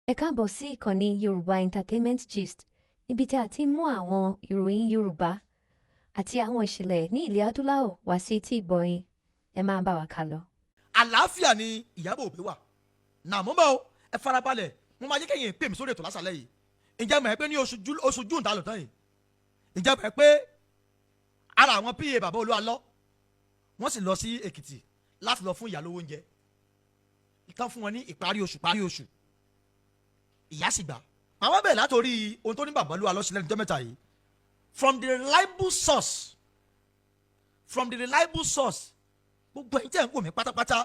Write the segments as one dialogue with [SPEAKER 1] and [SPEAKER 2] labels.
[SPEAKER 1] Ẹ káàbọ̀ sí ìkànnì Yorùbá Entertainment Gist, níbi tí a ti ń mú àwọn ìròyìn Yorùbá àti àwọn ìṣẹ̀lẹ̀ ní ilẹ̀ adúláwọ̀ wá sí etí ìgbọ̀yìn. Ẹ máa bá wa ká lọ.
[SPEAKER 2] Àlàáfíà ni Ìyábọ̀ Òbí wà. Nà mú bá o, ẹ farabalẹ̀, mo máa jẹ́ kẹ́yìn pè mí sórí ètò lásàlẹ̀ yìí. Ǹjẹ́ mọ̀ ẹ́ pé ní oṣù June ta lò tán yìí? Ǹjẹ́ mọ̀ ẹ́ pé ara àwọn PA bàbá Olúalọ́ wọ́n sì lọ sí Èkìtì láti lọ fún ìyá lówó oúnjẹ. Ìtàn fún wọn ní ìparí oṣù. Ìyá sì gbà. Àwọn bẹ̀rẹ̀ látòrí ohun tó ní bàbá Olúalọ́ sílẹ̀ níjọ́ mẹ́ta yìí. From the reliable source gbogbo ẹ̀yin tẹ́ ń wò mí pátápátá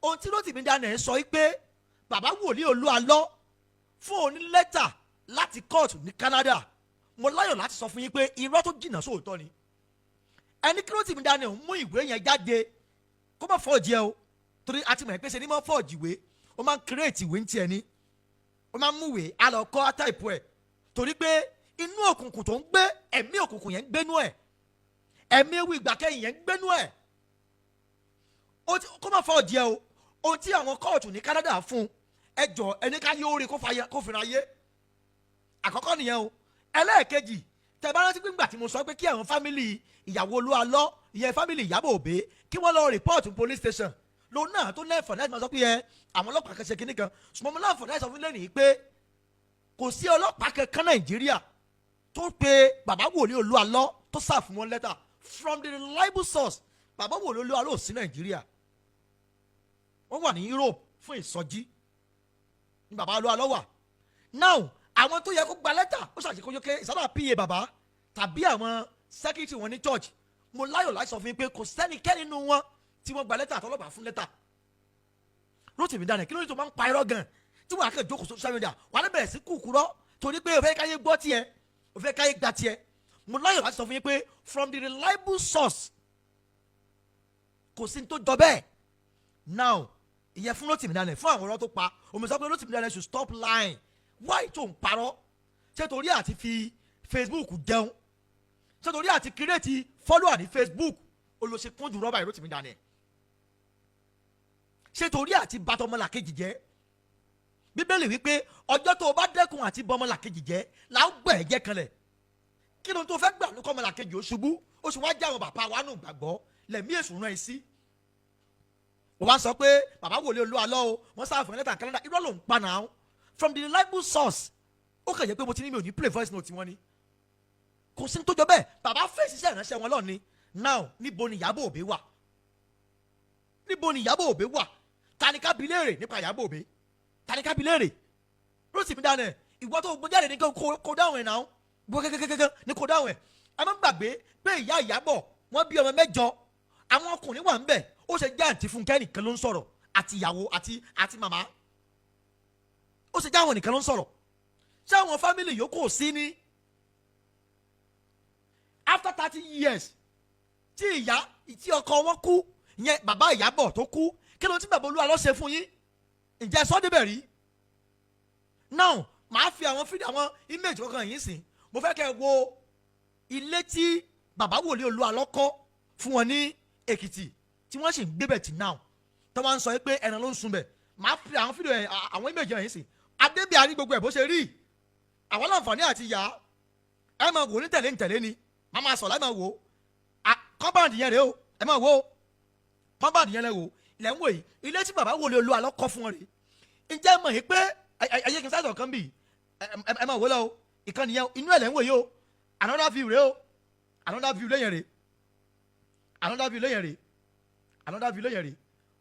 [SPEAKER 2] ohun tí Rótìmí Daniel sọ pé bàbá wòlíì Olúalọ́ fún òní lẹ́tà láti kóòtù ní Canada, mo láyọ̀ láti sọ fún yín pé irọ́ tó jìnnà sóòótọ́ ni. Ẹni kí Rótìmí Daniel mú ìwé yẹn jáde kó má fọ́ọ̀jì ẹ o, torí a ti mọ̀ ẹ́ pé ṣe ni má fọ́ọ̀jì ìwé, ó máa ń kírètì ìwé ń tiẹ̀ ni, ó máa ń múwèé alọ́kọ́ àtàìpù ẹ̀, torí pé inú òkùnkùn tó ń gbé ẹ̀mí òkùnkùn yẹn ń gbénú ẹ̀, ẹ̀mí ewu ìgbà kẹ́yìn yẹn ń gbénú ẹ̀. Kó má fọ́ọ̀jì ẹ o, ohun tí àwọn kóòtù ní Canada fún ẹjọ́ ẹni ká yóò rí kó fìrà yé, àkọ́kọ́ nìyẹn o. Ẹlẹ́ẹ̀kejì, tẹ́ bá rántí gbígbà tí mo sọ pé kí àwọn fámìlì ìyàwó Olúalọ́, ìyẹn fámìlì Ìyábọ̀ Òbí, kí wọ́n lọ rìpọ́ọ̀tù police station, lòun náà tó lẹ́fọ̀ọ́ láti máa sọ pé àwọn ọlọ́pàá kan ṣe kinní kan, ṣùgbọ́n mo láǹfọ̀ọ́ láti sọ fún lẹ́nìí pé kò sí ọlọ́pàá kankan Nàìjíríà tó pe bàbá wòlíì Olúalọ́ tó sà fún wọn lẹ́tà. From the reliable source, bàbá wòlíì Olúalọ́ ò sí Nàìjíríà, wọ́n wà ní Europe fún ìsọjí ní bàbá Olúalọ́ wà. Now àwọn tó yẹ kó gba lẹ́tà ó ṣàṣekójókè ìsábà PA bàbá tàbí àwọn secretary wọn ní church, mo láyọ̀ láti sọ fún yín pé kò sẹ́nikẹ́ni nínú wọn tí wọ́n gba lẹ́tà àtọlọ́pàá fún lẹ́tà. Rótìmí Daniel, kí ló ní tó máa ń pa irọ́ gan tí wọ́n á kẹ́ jókòó social media wà á bẹ̀rẹ̀ sí kúkúrọ́ torí pé o fẹ́ káyé gbọ́ tiẹ̀, o fẹ́ káyé gba tiẹ̀. Mo láyọ̀ láti sọ fún yín pé from the reliable source kò sí ní tó jọ bẹ́ẹ̀. Now ìyẹn fún Rótìmí Daniel, fún àwọn ọ̀rọ̀ tó pa, òun sọ pé Rótìmí Daniel should stop lying. Why tó ń parọ́? Ṣé torí àti fi Facebook jẹun? Ṣé torí àti kírètì follower ní Facebook olóṣèkúnjú rọ́bà Rótìmí Daniel? Ṣé torí àti bàtọ̀ ọmọlàkejì jẹ́? Bíbélì wípé ọjọ́ tó o bá dẹ́kun àti bọ́ ọmọlàkejì jẹ́ là ń gbọ́ ẹ̀jẹ̀ kanlẹ̀. Kí ló ń tó fẹ́ gbà lókọ́ ọmọlàkejì ó ṣubú? Ó sì wá jẹ́ àwọn bàbá wa nù gbàgbọ́ lẹ̀mí èṣù rán ẹ sí. Wọ́n wá sọ pé bàbá wòlíì Olúalọ́ o, wọ́n sáà fún ẹlẹ́tà Canada, irọ́ ló ń pa náà. From the reliable source, ó kàn jẹ́ pé mo ti ní mi ò ní play voice note wọn ni. Kò sí ní tó jọ bẹ́ẹ̀, bàbá fèsì iṣẹ́ ìránṣẹ́ wọn lọ́ọ̀ni. Now níbo ni Ìyábọ̀ Òbí wà? Níbo ni Ìyábọ̀ Òbí wà? Ta ni ká bi léèrè nípa Ìyábọ̀ Òbí? Ta ni ká bi léèrè? Rótìmí Daniel, ìwọ tó gbọ́ jáde ní kó dáhùn ẹ̀ náà, gbọ́ kẹ́kẹ́kẹ́kẹ́ ní kó dáhùn ẹ̀. Ẹ má gbàgbé pé ìyá Ìyábọ̀ wọ́n bí ọmọ 8, àwọn ọkùnrin wà ń bẹ̀, ó ṣe jẹ́ àǹtí Fúnkẹ́ nìkan ló ń sọ̀rọ̀ àti ìyàwó àti màmá, ó ṣe jẹ́ àwọn nìkan ló ń sọ̀rọ̀. Ṣé àwọn fámìlì yòókù sí ní after 30 years tí ọkọ wọn kú, ìyẹn bàbá Ìyábọ̀ tó kú, kí ló ti bàbá Olúalọ́ ṣe fún yín? Ǹjẹ́ sọ́ débẹ̀ rí? Now màá fi àwọn fídíò àwọn image kankan yìí sìn, mo fẹ́ kẹ́ ẹ wo ilé tí bàbá wòlíì Olúalọ́ kọ́ fún wọn ní Èkìtì tí wọ́n sì ń gbébẹ̀ tì náà, tó wọ́n ń sọ pé ẹran ló ń sun bẹ̀. Màá fi àwọn fídíò àwọn image yẹn sìn, adébíyà ní gbogbo ẹ̀ bó ṣe rí, àwọn láǹfààní àti yá ẹ máa wò ní tẹ̀lé ni, màá máa sọ̀rọ̀ ẹ máa wò compound yẹn rèé o, ẹ máa wò compound yẹn lẹ wò ilẹ̀ ń wò yìí, ilé tí bàbá wòlíì Olúalọ́ kọ́ fún wọn rèé. Ǹjẹ́ mọ̀ yìí pé ẹyẹ kí n sáyẹ̀ kan bì ẹ máa wò lọ o, ìkànnì yẹn inú ẹ̀ lẹ́ ń wò yìí o, another view rèé o, another view lẹ́yìn rèé, another view lẹ́yìn rèé, another view lẹ́yìn rèé,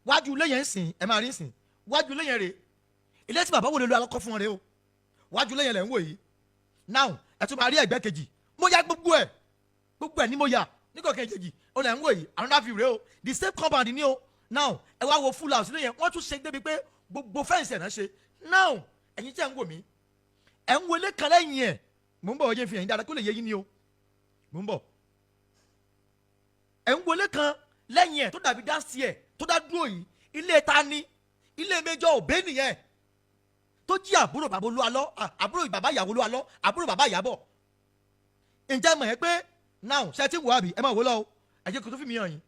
[SPEAKER 2] wájú lẹ́yìn sìn ẹ máa rí sìn, wájú lẹ́yìn rèé ilé tí bàbá wòlíì Olúalọ́ kọ́ fún wọn rèé o, wájú lẹ́yìn lẹ́ ń wò yìí. Now ẹ tún máa rí ẹgbẹ́ kejì, mo ya gbogbo ẹ̀ ni mo ya nígbà kejì ó lẹ́ ń wò yìí, another view rèé o, the same compound ni o. Now ẹ wá wo full house lẹ́yìn, wọ́n tún ṣe débi pé gbogbo fẹ́ǹsì ẹ̀ náà ṣe. Now ẹ̀yin tí ẹ̀ ń wò mí ẹ̀ ń wọlé kan lẹ́yìn ẹ̀, mò ń bọ̀ ọjọ́ ìfihàn yín dáadáa kó lè yé yín ni o, mò ń bọ̀. Ẹ̀ ń wọlé kan lẹ́yìn ẹ̀ tó dàbí dáńsì ẹ̀ tó dá dúró yìí, ilé ta ni? Ilé Méjọ̀ Òbí nìyẹn, tó jí àbúrò bàbá Olúalọ́, àbúrò bàbá ìyàwó Olúalọ́, àbúrò bàbá Ìyábọ̀. Ǹjẹ́ mọ̀ ẹ́ pé now ṣe ti wò àbí ẹ máa wò lọ o, ẹ jẹ́ kó tó fi mi hàn yín.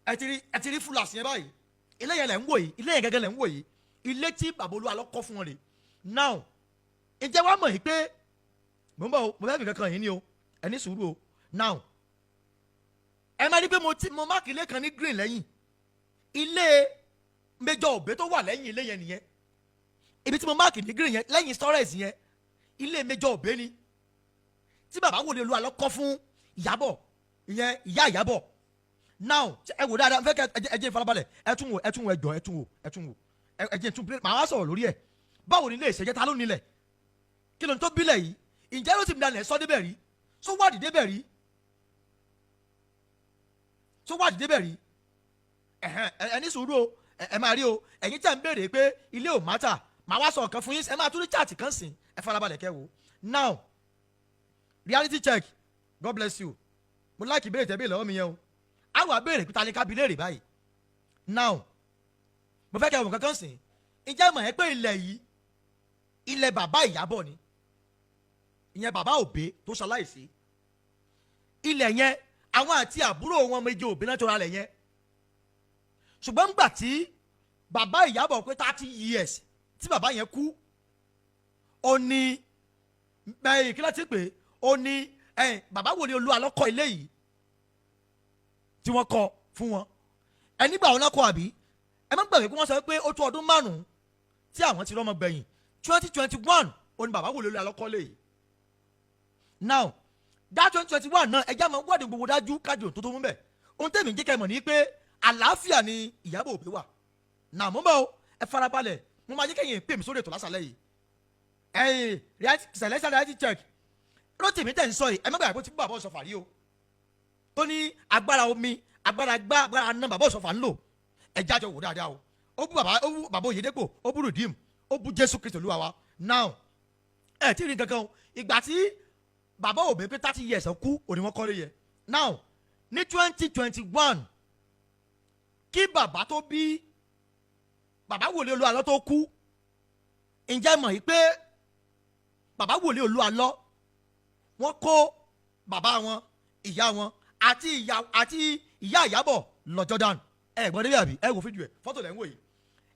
[SPEAKER 2] Ẹ ti rí fúlàsì yẹn báyìí, ilé yẹn lẹ̀ ń wò yìí, ilé yẹn gẹ́gẹ́ lẹ̀ ń wò yìí, ilé tí bàbá Olúalọ́ kọ́ fún wọn rè. now ǹjẹ́ wàá mọ̀ yìí pé mo ń bọ̀ o mo fẹ́ fi kankan yìí ni o ẹ ní sùúrù o now ẹ máa rí pé mo máàkì ilé kan ní green lẹ́yìn ilé Major Obe tó wà lẹ́yìn ilé yẹn nìyẹn ibi tí mo máàkì ní green yẹn lẹ́yìn storage yẹn ilé Major Obe ni tí bàbá Wòlíì Olúwa lọ kọ́ fún Ìyábọ̀ ìyẹn ìyá Ìyábọ̀ now ẹ wò dáadáa fẹ́ kẹ́ ẹ jẹ́ ìfarabalẹ̀ ẹ tún wò ẹ jẹ́ tún màá wá sọ̀rọ̀ lórí ẹ̀ báwo ni ilé ìṣẹ́jẹ́ ta ló nílẹ̀ kí ló ń tó bílẹ̀ yìí ǹjẹ́ ló ti mi dalẹ̀ sọ débẹ̀ rí sọ wádìí débẹ̀ rí ẹ ní sùúrù o ẹ máa rí o ẹ̀yin tẹ̀ ń béèrè pé ilé ò mátà màá wá sọ ọ̀kan fún yín ẹ máa tún ní chaati kan sìn ẹ farabalẹ̀ kẹ́ wò now reality check God bless you mo láìkì béèrè tẹ́bí lọ́wọ́ mi yẹn o àwọn abéèrè pété alẹ́ kábí léèrè báyìí now mo fẹ́ kẹ́ wò kankan sìn ǹjẹ́ mọ̀ ẹ́ pé ilẹ̀ yìí ilẹ̀ bàbá Ìyábọ̀ ni ìyẹn bàbá Òbé tó ṣaláìsí ilẹ̀ yẹn àwọn àti àbúrò wọn Major Obe náà tó ra lẹ̀ yẹn ṣùgbọ́n ńgbà tí bàbá Ìyábọ̀ pé 30 years tí bàbá yẹn kú ó ní kí láti pè ó ní bàbá Wòlíì Olúwa ló kọ́ ilé yìí tí wọ́n kọ́ fún wọn ẹni gbà wọn lọ́kọ̀ àbí ẹ má gbàgbé pé wọ́n sọ pé ó tó ọdún 5 tí àwọn ti rọ́mọ gbẹ̀yìn 2021 ó ní bàbá Wòlíì Olúwa ló kọ́ lé yìí now that 2021 náà ẹjẹ́ máa wádìí gbogbo dájú kájọ tó mú bẹ̀ ohun tẹ̀mí jẹ́ kẹ́ mọ̀ ní pé àlàáfíà ni Ìyábọ̀ Òbé wà náà mo bọ̀ ẹ farabalẹ̀ mo máa jẹ́ kẹ́yìn pè mí sórí ètò lásàlẹ̀ yìí celestial reality check Rótìmí tẹ̀ ń sọ yìí ẹ má gbàgbé pé tí bàbá Ọ̀ṣọ́fà rí o tó ní agbára omi agbára náà bàbá Ọ̀ṣọ́fà ń lò ẹ jájọ wò dáadáa o ó bú bàbá Oyèdépò ó bú Rìdíìmù ó bú Jésù Kristi Olúwa wa now ẹ tí ì rí kankan o ìgbà tí bàbá Òbé pé 30 years kú òní wọn kọ́lé yẹ now ní 2021 kí bàbá tó bí bàbá Wòlíì Olúwa lọ tó kú ǹjẹ́ mọ̀ yìí pé bàbá Wòlíì Olúwa lọ wọ́n kó bàbá wọn ìyá wọn àti ìyá Ìyábọ̀ lọ Jordan ẹ gbọ́n débi àbí ẹ wò fídíò ẹ fọ́tò lẹ́ ń wò yìí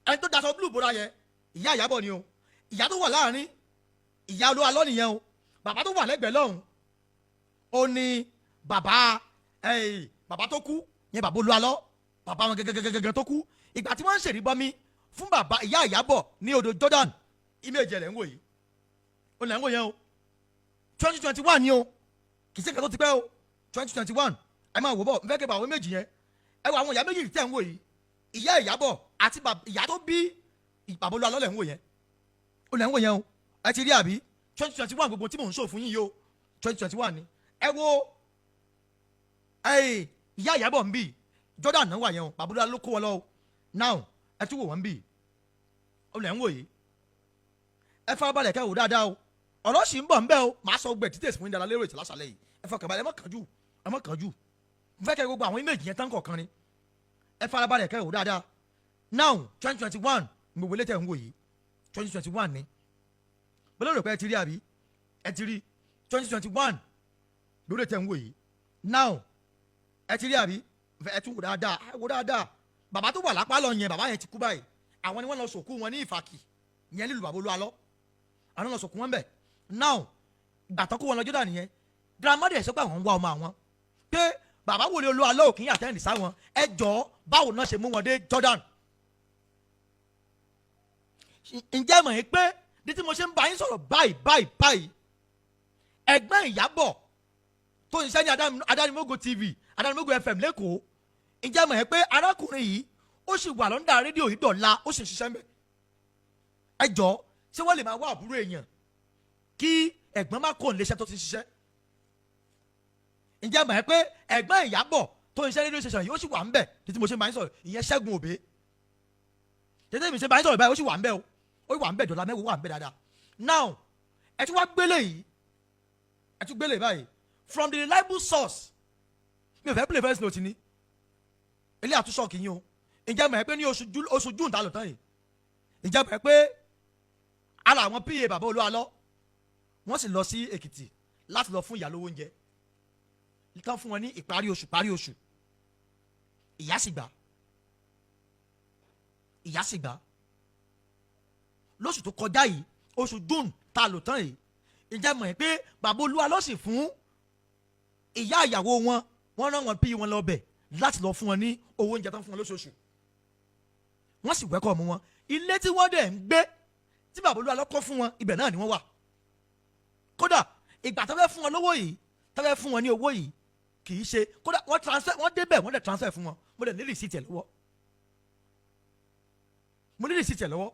[SPEAKER 2] ẹni tó daṣọ blue bóra yẹ ìyá Ìyábọ̀ ni o ìyá tó wà láàrin ìyá Olúwa lọ nìyẹn o bàbá tó wà lẹ́gbẹ̀ẹ́ lọ́hùn ó ní bàbá tó kú yẹn bàbá Olúwa lọ bàbá wọn gẹ́gẹ́gẹ́gẹ́ tó kú ìgbà tí wọ́n ń ṣèríbọmi fún bàbá ìyá Ìyábọ̀ ní odò Jordan image lẹ́ ń wò yìí ó lẹ́ ń wò yẹn o 2021 ni o kì í ṣe nǹkan tó ti pẹ́ o 2021 ẹ máa wò bọ̀ n fẹ́ kẹ́ bá àwọn méjì yẹn ẹ wọ àwọn ìyá méjì tẹ̀ ń wò yìí ìyá Ìyábọ̀ àti ìyá tó bí bàbá Olúwa lọ lẹ́ ń wò yẹn ó lẹ́ ń wò yẹn o ẹ ti rí àbí 2021 gbogbo tí mò ń sọ fún yín yìí o 2021 ni ẹ wo ìyá Ìyábọ̀ ń bì Jordan náà wà yẹn o bàbá Olúwa ló kó wọn lọ o now ẹ tún wò wọ́n ń bì ó lẹ́ ń wò yìí ẹ farabalẹ̀ kẹ́ wò dáadáa o ọ̀rọ̀ sì ń bọ̀ ń bẹ́ o màá sọ gbẹ̀ títẹ̀sí fún ìdára lérò ìtìlá sàlẹ̀ yìí ẹ fọkànbalẹ̀ ẹ má kánjú n fẹ́ kẹ́ gbogbo àwọn image yẹn tán kọ̀ọ̀kan ni ẹ farabalẹ̀ kẹ́ wò dáadáa now 2021 gbogbo létẹ̀ ń wò yìí 2021 ni bọ́lá rò pé ẹ ti rí àbí ẹ ti rí 2021 gbogbo létẹ̀ ń wò yìí now ẹ ti rí àbí ẹ tún wò dáadáa bàbá tó wà lápá lọ yẹn bàbá yẹn ti kú báyìí àwọn ni wọ́n lọ sòkú wọn ní Ìfàkì yẹn nílùú bàbá Olúwa lọ àwọn lọ sòkú wọn bẹ̀ now gbàtọ́ kó wọn lọ Jordan nìyẹn grandmother ẹ̀ sọ pé àwọn ń wá ọmọ àwọn pé bàbá Wòlíì Olúwa lọ òkè àtẹ́ǹdì sáwọn ẹ jọ báwo náà ṣe mú wọn dé Jordan ǹjẹ́ mọ̀ yín pé ní tí mo ṣe ń bá yín sọ̀rọ̀ báyìí ẹ̀gbọ́n Ìyábọ̀ tó ń ṣiṣẹ́ ní Adánimógo TV Adánimógo FM lẹ́kọ̀ọ́ ǹjẹ́ mọ̀ yín pé arákùnrin yìí ó sì wà lọ́ndà rédíò yìí dọ̀la ó sì ń ṣiṣẹ́ mẹ́ ẹ jọ ṣé wọ́n lè máa wá àbúrò èèyàn kí ẹ̀gbọ́n má kó níléeṣẹ́ tó ti ṣiṣẹ́ ǹjẹ́ mọ̀ ẹ́ pé ẹ̀gbọ́n Ìyábọ̀ tó ń ṣe rédíò station yìí ó sì wà ń bẹ̀ títí mo ṣe máa ń sọ̀rọ̀ ìyẹn Ṣẹ́gun Òbé títí mi ṣe máa ń sọ̀rọ̀ báyìí ó sì wà ń bẹ̀ o ó wà ń bẹ̀ dọ̀là mẹ́wàá wà ń bẹ̀ dáadáa now ẹ tún wá gbélé yìí ẹ tún gbélé báyìí from the reliable source mi ò fẹ́ play first note ni ilé àtúnṣọ kì í yín o ǹjẹ́ mọ̀ ẹ́ pé ní oṣù June ta lò tán yìí ǹjẹ́ mọ̀ ẹ́ pé ara àwọn PA bàbá Olúwa lọ wọ́n sì lọ sí Èkìtì láti lọ fún ìyá lówó oúnjẹ tán fún wọn ní ìparí oṣù ìyá sì gbà lóṣù tó kọjá yìí oṣù June tá a lò tán yìí ǹjẹ́ mọ̀ pé bàbá Olúwa ló sì fún ìyá ìyàwó wọ́n rán wọn bí wọn lọ bẹ̀ láti lọ fún wọn ní owó oúnjẹ tán fún wọn lóṣooṣù wọ́n sì wẹ́kọ̀ mú wọn ilé tí wọ́n dẹ̀ ń gbé tí bàbá Olúwa ló kọ́ fún wọn ibẹ̀ náà ni wọ́n wà kódà ìgbà tó fẹ́ fún wọn lówó yìí tó fẹ́ fún wọn ní owó yìí kì í ṣe kódà wọ́n débẹ̀ wọ́n dẹ̀ transfer fún wọn mo dẹ̀ ní rìsíìtì ẹ̀ lọ́wọ́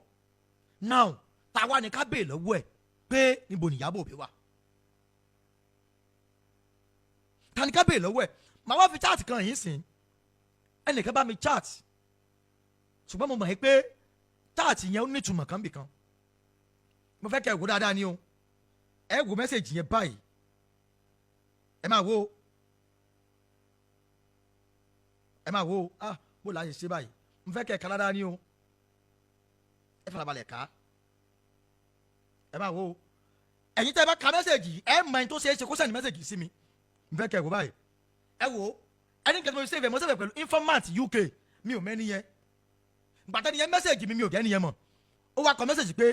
[SPEAKER 2] now táwa ni ká béè lọ́wọ́ ẹ̀ pé níbo ni Ìyábọ̀ Òbí wà ta ni ká béè lọ́wọ́ ẹ̀ màá wá fi chat kan yìí sìn ẹnìkan bá mi chat ṣùgbọ́n mo mọ̀ pé chat yẹn ó ní ìtumọ̀ kan bì kan mo fẹ́ kẹ́ ẹ wò dáadáa ni o ẹ wò mẹ́sẹ̀gì yẹn báyìí ẹ máa wo bó la ṣe ṣe báyìí mo fẹ́ kẹ́ ẹ kà dáadáa ni o ẹ farabalẹ̀ ká ẹ máa wo ẹ̀yin tẹ́ ẹ bá ka mẹ́sẹ̀gì ẹ mọ ẹni tó ṣe é ṣe kó sẹ́ni mẹ́sẹ̀gì sí mi mo fẹ́ kẹ́ ẹ wò báyìí ẹ wo ẹni kẹ́ni mo ṣe é mo ṣe é pẹ̀lú informant UK mi ò mẹ́ni yẹn gbàtẹ́ ni yẹn mẹ́sẹ̀gì mi ò gẹ́ni yẹn mọ̀ ó wá kọ mẹ́sẹ̀gì pé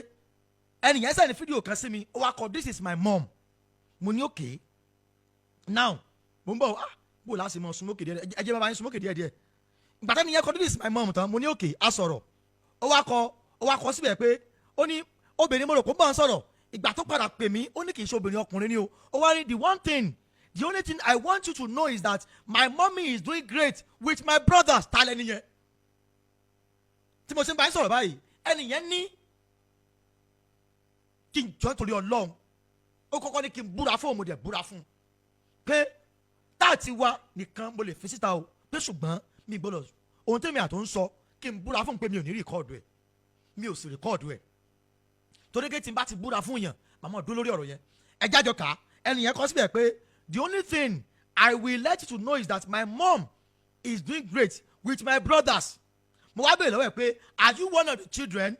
[SPEAKER 2] ẹni yẹn sẹ́ni fídíò kan sí mi ó wá kọ this is my mom mo ní okay now mo ń bọ̀ bó la ṣe mọ súnmọ́kè díẹ̀ ẹ jẹ́ bàbá yín súnmọ́kè díẹ̀ gbàtẹ́ ni yẹn kọ this is my mom tán mo ní okay a sọ̀rọ̀ ó wá kọ síbẹ̀ pé ó ní obìnrin mo rò kó bá ń sọ̀rọ̀ ìgbà tó padà pè mí ó ní kì í ṣe obìnrin ọkùnrin ni o ó wá ní the only thing I want you to know is that my mommy is doing great with my brothers ta lẹ́ni yẹn tí mo ṣe ń bá yín sọ̀rọ̀ báyìí ẹni yẹn ní kí n jọ́ torí Ọlọ́run ó kọ́kọ́ ní kí n búra fún òun mo dẹ̀ búra fún un pé táàtì wa nìkan mo lè fi síta o pé ṣùgbọ́n mi gbọ́dọ̀ ohun tẹ́mi àtò ń sọ kí n búra fún un pé mi ò ní rìkọ́ọ̀dù ẹ̀ mi ò sì rìkọ́ọ̀dù ẹ̀ torí pé tí n bá ti búra fún yàn màmá dúró lórí ọ̀rọ̀ yẹn ẹ jájọ ká ẹni yẹn kọ́ síbẹ̀ pé the only thing I will let you to know is that my mom is doing great with my brothers mo wá bèèrè lọ́wọ́ ẹ̀ pé are you one of the children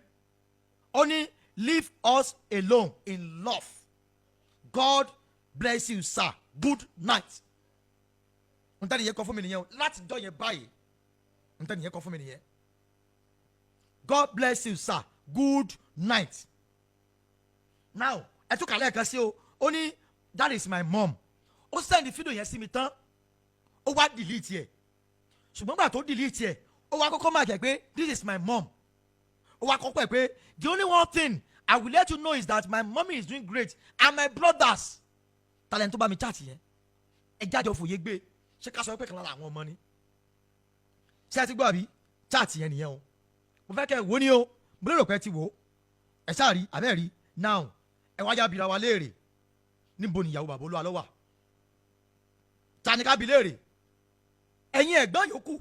[SPEAKER 2] only leave us alone in love God bless you sir good night n tẹ́ ni yẹn kọ́ fún mi nìyẹn o láti jọ yẹn báyìí n tẹ́ ni yẹn kọ́ fún mi nìyẹn God bless you sir good night now ẹ tún kàlẹ́ ẹ̀kan sí o ó ní that is my mom ó send fídíò yẹn sí mi tán ó wá delete ẹ̀ ṣùgbọ́n gbà tó delete ẹ̀ ó wá kọ́kọ́ máa jẹ́ pé this is my mom ó wá kọ́kọ́ ẹ̀ pé the only one thing I will let you know is that my mommy is doing great and my brothers talent tó bá mi chat yẹn ẹ jáde òfòye gbé ṣé ká sọ pé kan lára àwọn ọmọ ni ṣé ẹ ti gbọ́ àbí chat yẹn nìyẹn o mo fẹ́ kẹ́ ẹ wò ni o mo lérò pé ẹ ti wò ẹ ṣáà rí abẹ́ rí now ẹ wá já bira wa léèrè níbo ni ìyàwó bàbá Olúwa ló wà ta ni ká bi léèrè ẹ̀yin ẹ̀gbọ́n yòókù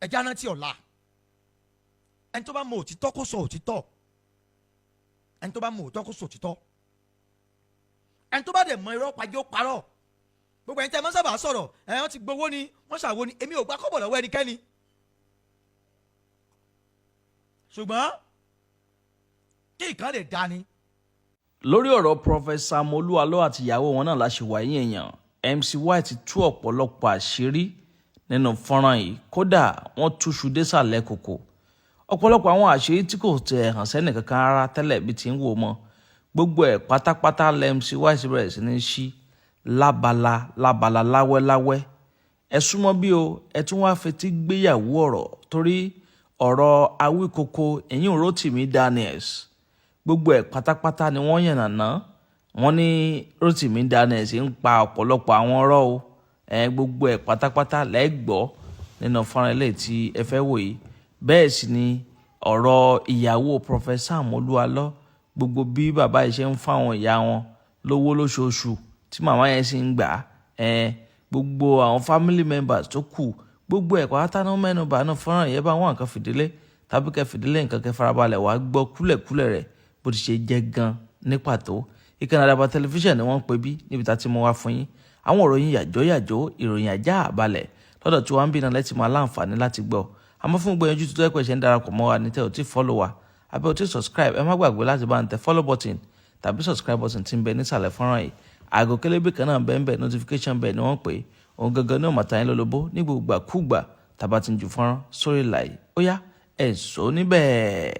[SPEAKER 2] ẹ̀já rántí ọ̀la ẹni tó bá mọ òtítọ́ kó sọ òtítọ́ ẹni tó bá mọ òtítọ́ kó sọ òtítọ́ ẹni tó bá dẹ̀ mọ irọ́ pàjẹ́ ó parọ́ gbogbo ẹni tẹ́ mọ́ sábà sọ̀rọ̀ wọ́n ti gbowó ni wọ́n ṣàwo ni èmi ò gbà kọ́bọ̀ lọ́wọ́ ẹnikẹ́ni ṣùgbọ́n kí ìkan lè dání.
[SPEAKER 3] lórí ọ̀rọ̀ Prophet Sam Olúwalọ àti ìyàwó wọn náà la ṣe wà yín èèyàn MC White tú ọ̀pọ̀lọpọ̀ àṣírí nínú fọ́nrán yìí kódà wọ́n túṣu désàlẹ̀ kòkò ọ̀pọ̀lọpọ̀ àwọn àṣírí tí kò tẹ̀ hàn sẹ́nì kankan rárá tẹ́lẹ̀ bí ti ń wò mọ́ gbogbo ẹ̀ pátápátá MC White bẹ̀rẹ̀ sí ní ṣí lábala láwẹ́láwẹ́ ẹ súnmọ́ bí o ẹ tún wá fetí gbéyàwó ọ̀rọ̀ torí ọ̀rọ̀ Awíkoko ẹ̀yìn Rotimi Daniels gbogbo ẹ̀ pátápátá ni wọ́n yànnàná wọ́n ní Rotimi Daniels ń pa ọ̀pọ̀lọpọ̀ àwọn ọ̀rọ̀ o gbogbo ẹ̀ pátápátá lẹ́gbọ́ nínú fọ́nrán ilé tí ẹ fẹ́ wò yìí bẹ́ẹ̀ sì ni ọ̀rọ̀ ìyàwó Prophet Sam Olúwalọ gbogbo bí bàbá yìí ṣe ń fáwọn ìyá wọn lówó lóṣooṣù tí màmá yẹn sì ń gbà gbogbo àwọn family members tó kù gbogbo ẹ̀ pátá náà mẹ́nu bà náà fọ́nrán yẹn bá wọn nǹkan fìdílé tàbí kẹ́ fìdílé nǹkan kẹ́ farabalẹ̀ wàá gbọ́ kúlẹ̀kúlẹ̀ rẹ̀ bó ti ṣe jẹ́ gan ní pàtó ìkànnì Àdàbà tẹlifíṣàn ni wọ́n ń pè bí níbi tá ti mú wá fún yín àwọn ìròyìn yàjóyàjó ìròyìn ajá àbálẹ̀ lọ́dọ̀ tí wọ́n ń bí náà lẹ́tì máa láǹfààní láti gbọ́ àmọ́ fún gbẹ̀yànjú tó tẹ́pẹ́ ṣe ń darapọ̀ mọ́ wa ní tẹ́ ò tí follow wa àbẹ́ ò tí subscribe ẹ má gbàgbé láti bá ń tẹ follow button tàbí subscribe button tí ń bẹ nísàlẹ̀ fọ́nrán yìí àgọ́ kélébé kan náà bẹ́ẹ̀ notification bẹ́ẹ̀ ni wọ́n pè é òun gangan ní ọ̀mọ̀ta yín lólobó ní gbogbo àkúgbà tàbá ti ń ju fọ́nrán sórí ìlà yìí ó yá ẹ̀ sọ níbẹ̀.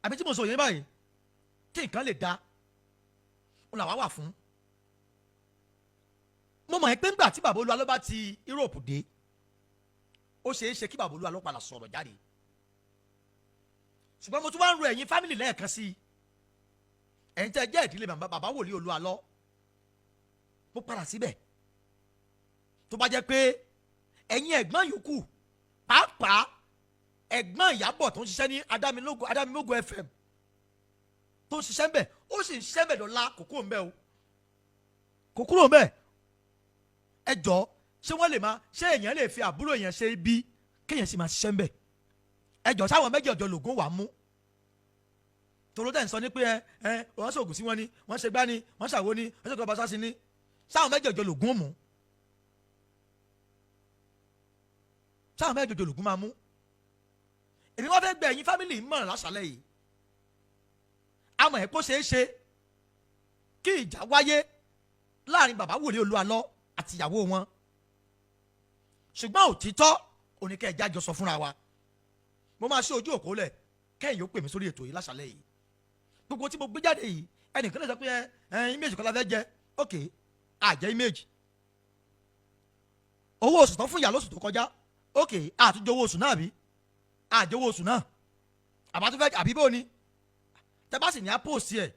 [SPEAKER 2] àbí tí mo sọ yẹn báyìí kí nǹkan lè da ó là wá wà fún. mo mọ̀ pé ńgbà tí bàbá Olúwa ló bá ti Europe dé ó ṣeé ṣe kí bàbá Olúwa ló padà sọ̀rọ̀ jáde ṣùgbọ́n mo tún wá ń ro ẹ̀yin fámìlì lẹ́ẹ̀kan sí i ẹ̀yin tẹ́ jẹ́ ìdílé bàbá wòlíì Olúwa lọ mo padà síbẹ̀ tó bá jẹ́ pé ẹ̀yin ẹ̀gbọ́n yòókù pàápàá ẹ̀gbọ́n Ìyábọ̀ tó ń ṣiṣẹ́ ní Adámimógo FM tó ń ṣiṣẹ́ ń bẹ̀ ó sì ń ṣiṣẹ́ ń bẹ̀ lọ́la kò kúrò ń bẹ̀ o kò kúrò ń bẹ̀ ẹ jọ ṣé wọ́n lè máa ṣé èèyàn lè fi àbúrò èèyàn ṣe ibi kéèyàn sì máa ṣiṣẹ́ ń bẹ̀ ẹ jọ sáwọn méjì ọjọ́ lògùn wà mú tòró tẹ̀ ń sọ ní pé wọ́n ṣògùn sí wọn ni wọ́n ṣe gbá ni wọ́n ṣàwo ni wọ́n ṣètò ọba sásì ni sáwọn méjì ọjọ́ lògùn mú sáwọn méjì ọjọ́ lògùn máa mú èmi wọ́n fẹ́ gbẹ ẹ̀yin fámìlì mọ̀ràn lásàlẹ̀ yìí àmọ́ ẹ̀ kó ṣeé ṣe kí ìjà wáyé láàrin bàbá wòlíì Olúwalọ àti ìyàwó wọn ṣùgbọ́n òtítọ́ oníkẹ́ ẹ̀já jọ sọ fúnra wa mo máa ṣe ojú òkú lẹ̀ kẹ́yìn yóò pè mí sórí ètò yìí lásàlẹ̀ yìí gbogbo tí mo gbé jáde yìí ẹnìkan lè sọ pé image kan la fẹ́ jẹ ok àjẹ́ image owó oṣù tán fún ìyá lóṣù tó kọjá ok àtúnjọ owó oṣù náà bí àjẹ́ owó oṣù náà àbátúfẹ́ àbíbó ni tẹ́ bá sì ní á post ẹ̀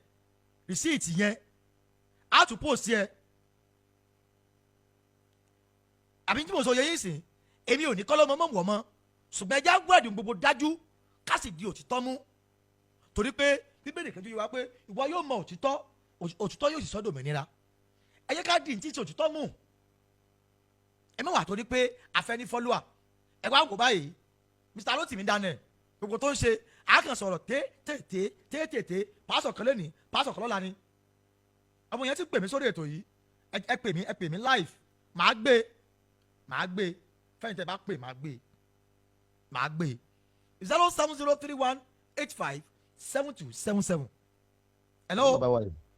[SPEAKER 2] receipt yẹn á tún post ẹ̀ àbí tí mo sọ yẹ yín sìn èmi ò ní kọ́ lọ́mọ mọ́ wọ̀ mọ́ ṣùgbọ́n ẹja gbọ́dọ̀ gbogbo dájú ká sì di òtítọ́ mú torí pé bíbélì kẹjọ yìí wá pé ìwọ yóò mọ òtítọ́ òtítọ́ yóò sì sọ́dọ̀ òmìnira ẹ jẹ́ ká di ní ti òtítọ́ mú ẹ mẹ́wàá torí pé afẹ́ni fọ́lùwà ẹ wá wò báyìí Mr. Rotimi Daniel gbogbo tó ń ṣe àákàn sọ̀rọ̀ tètè pásọ̀ kan lẹ́nìí pásọ̀ kan lọ́la ni ọmọ yẹn ti pè mí sórí ètò yìí ẹ pè mí live màá gbé fẹ́yìntẹ́ bá pè màá gbé 07031857277. hello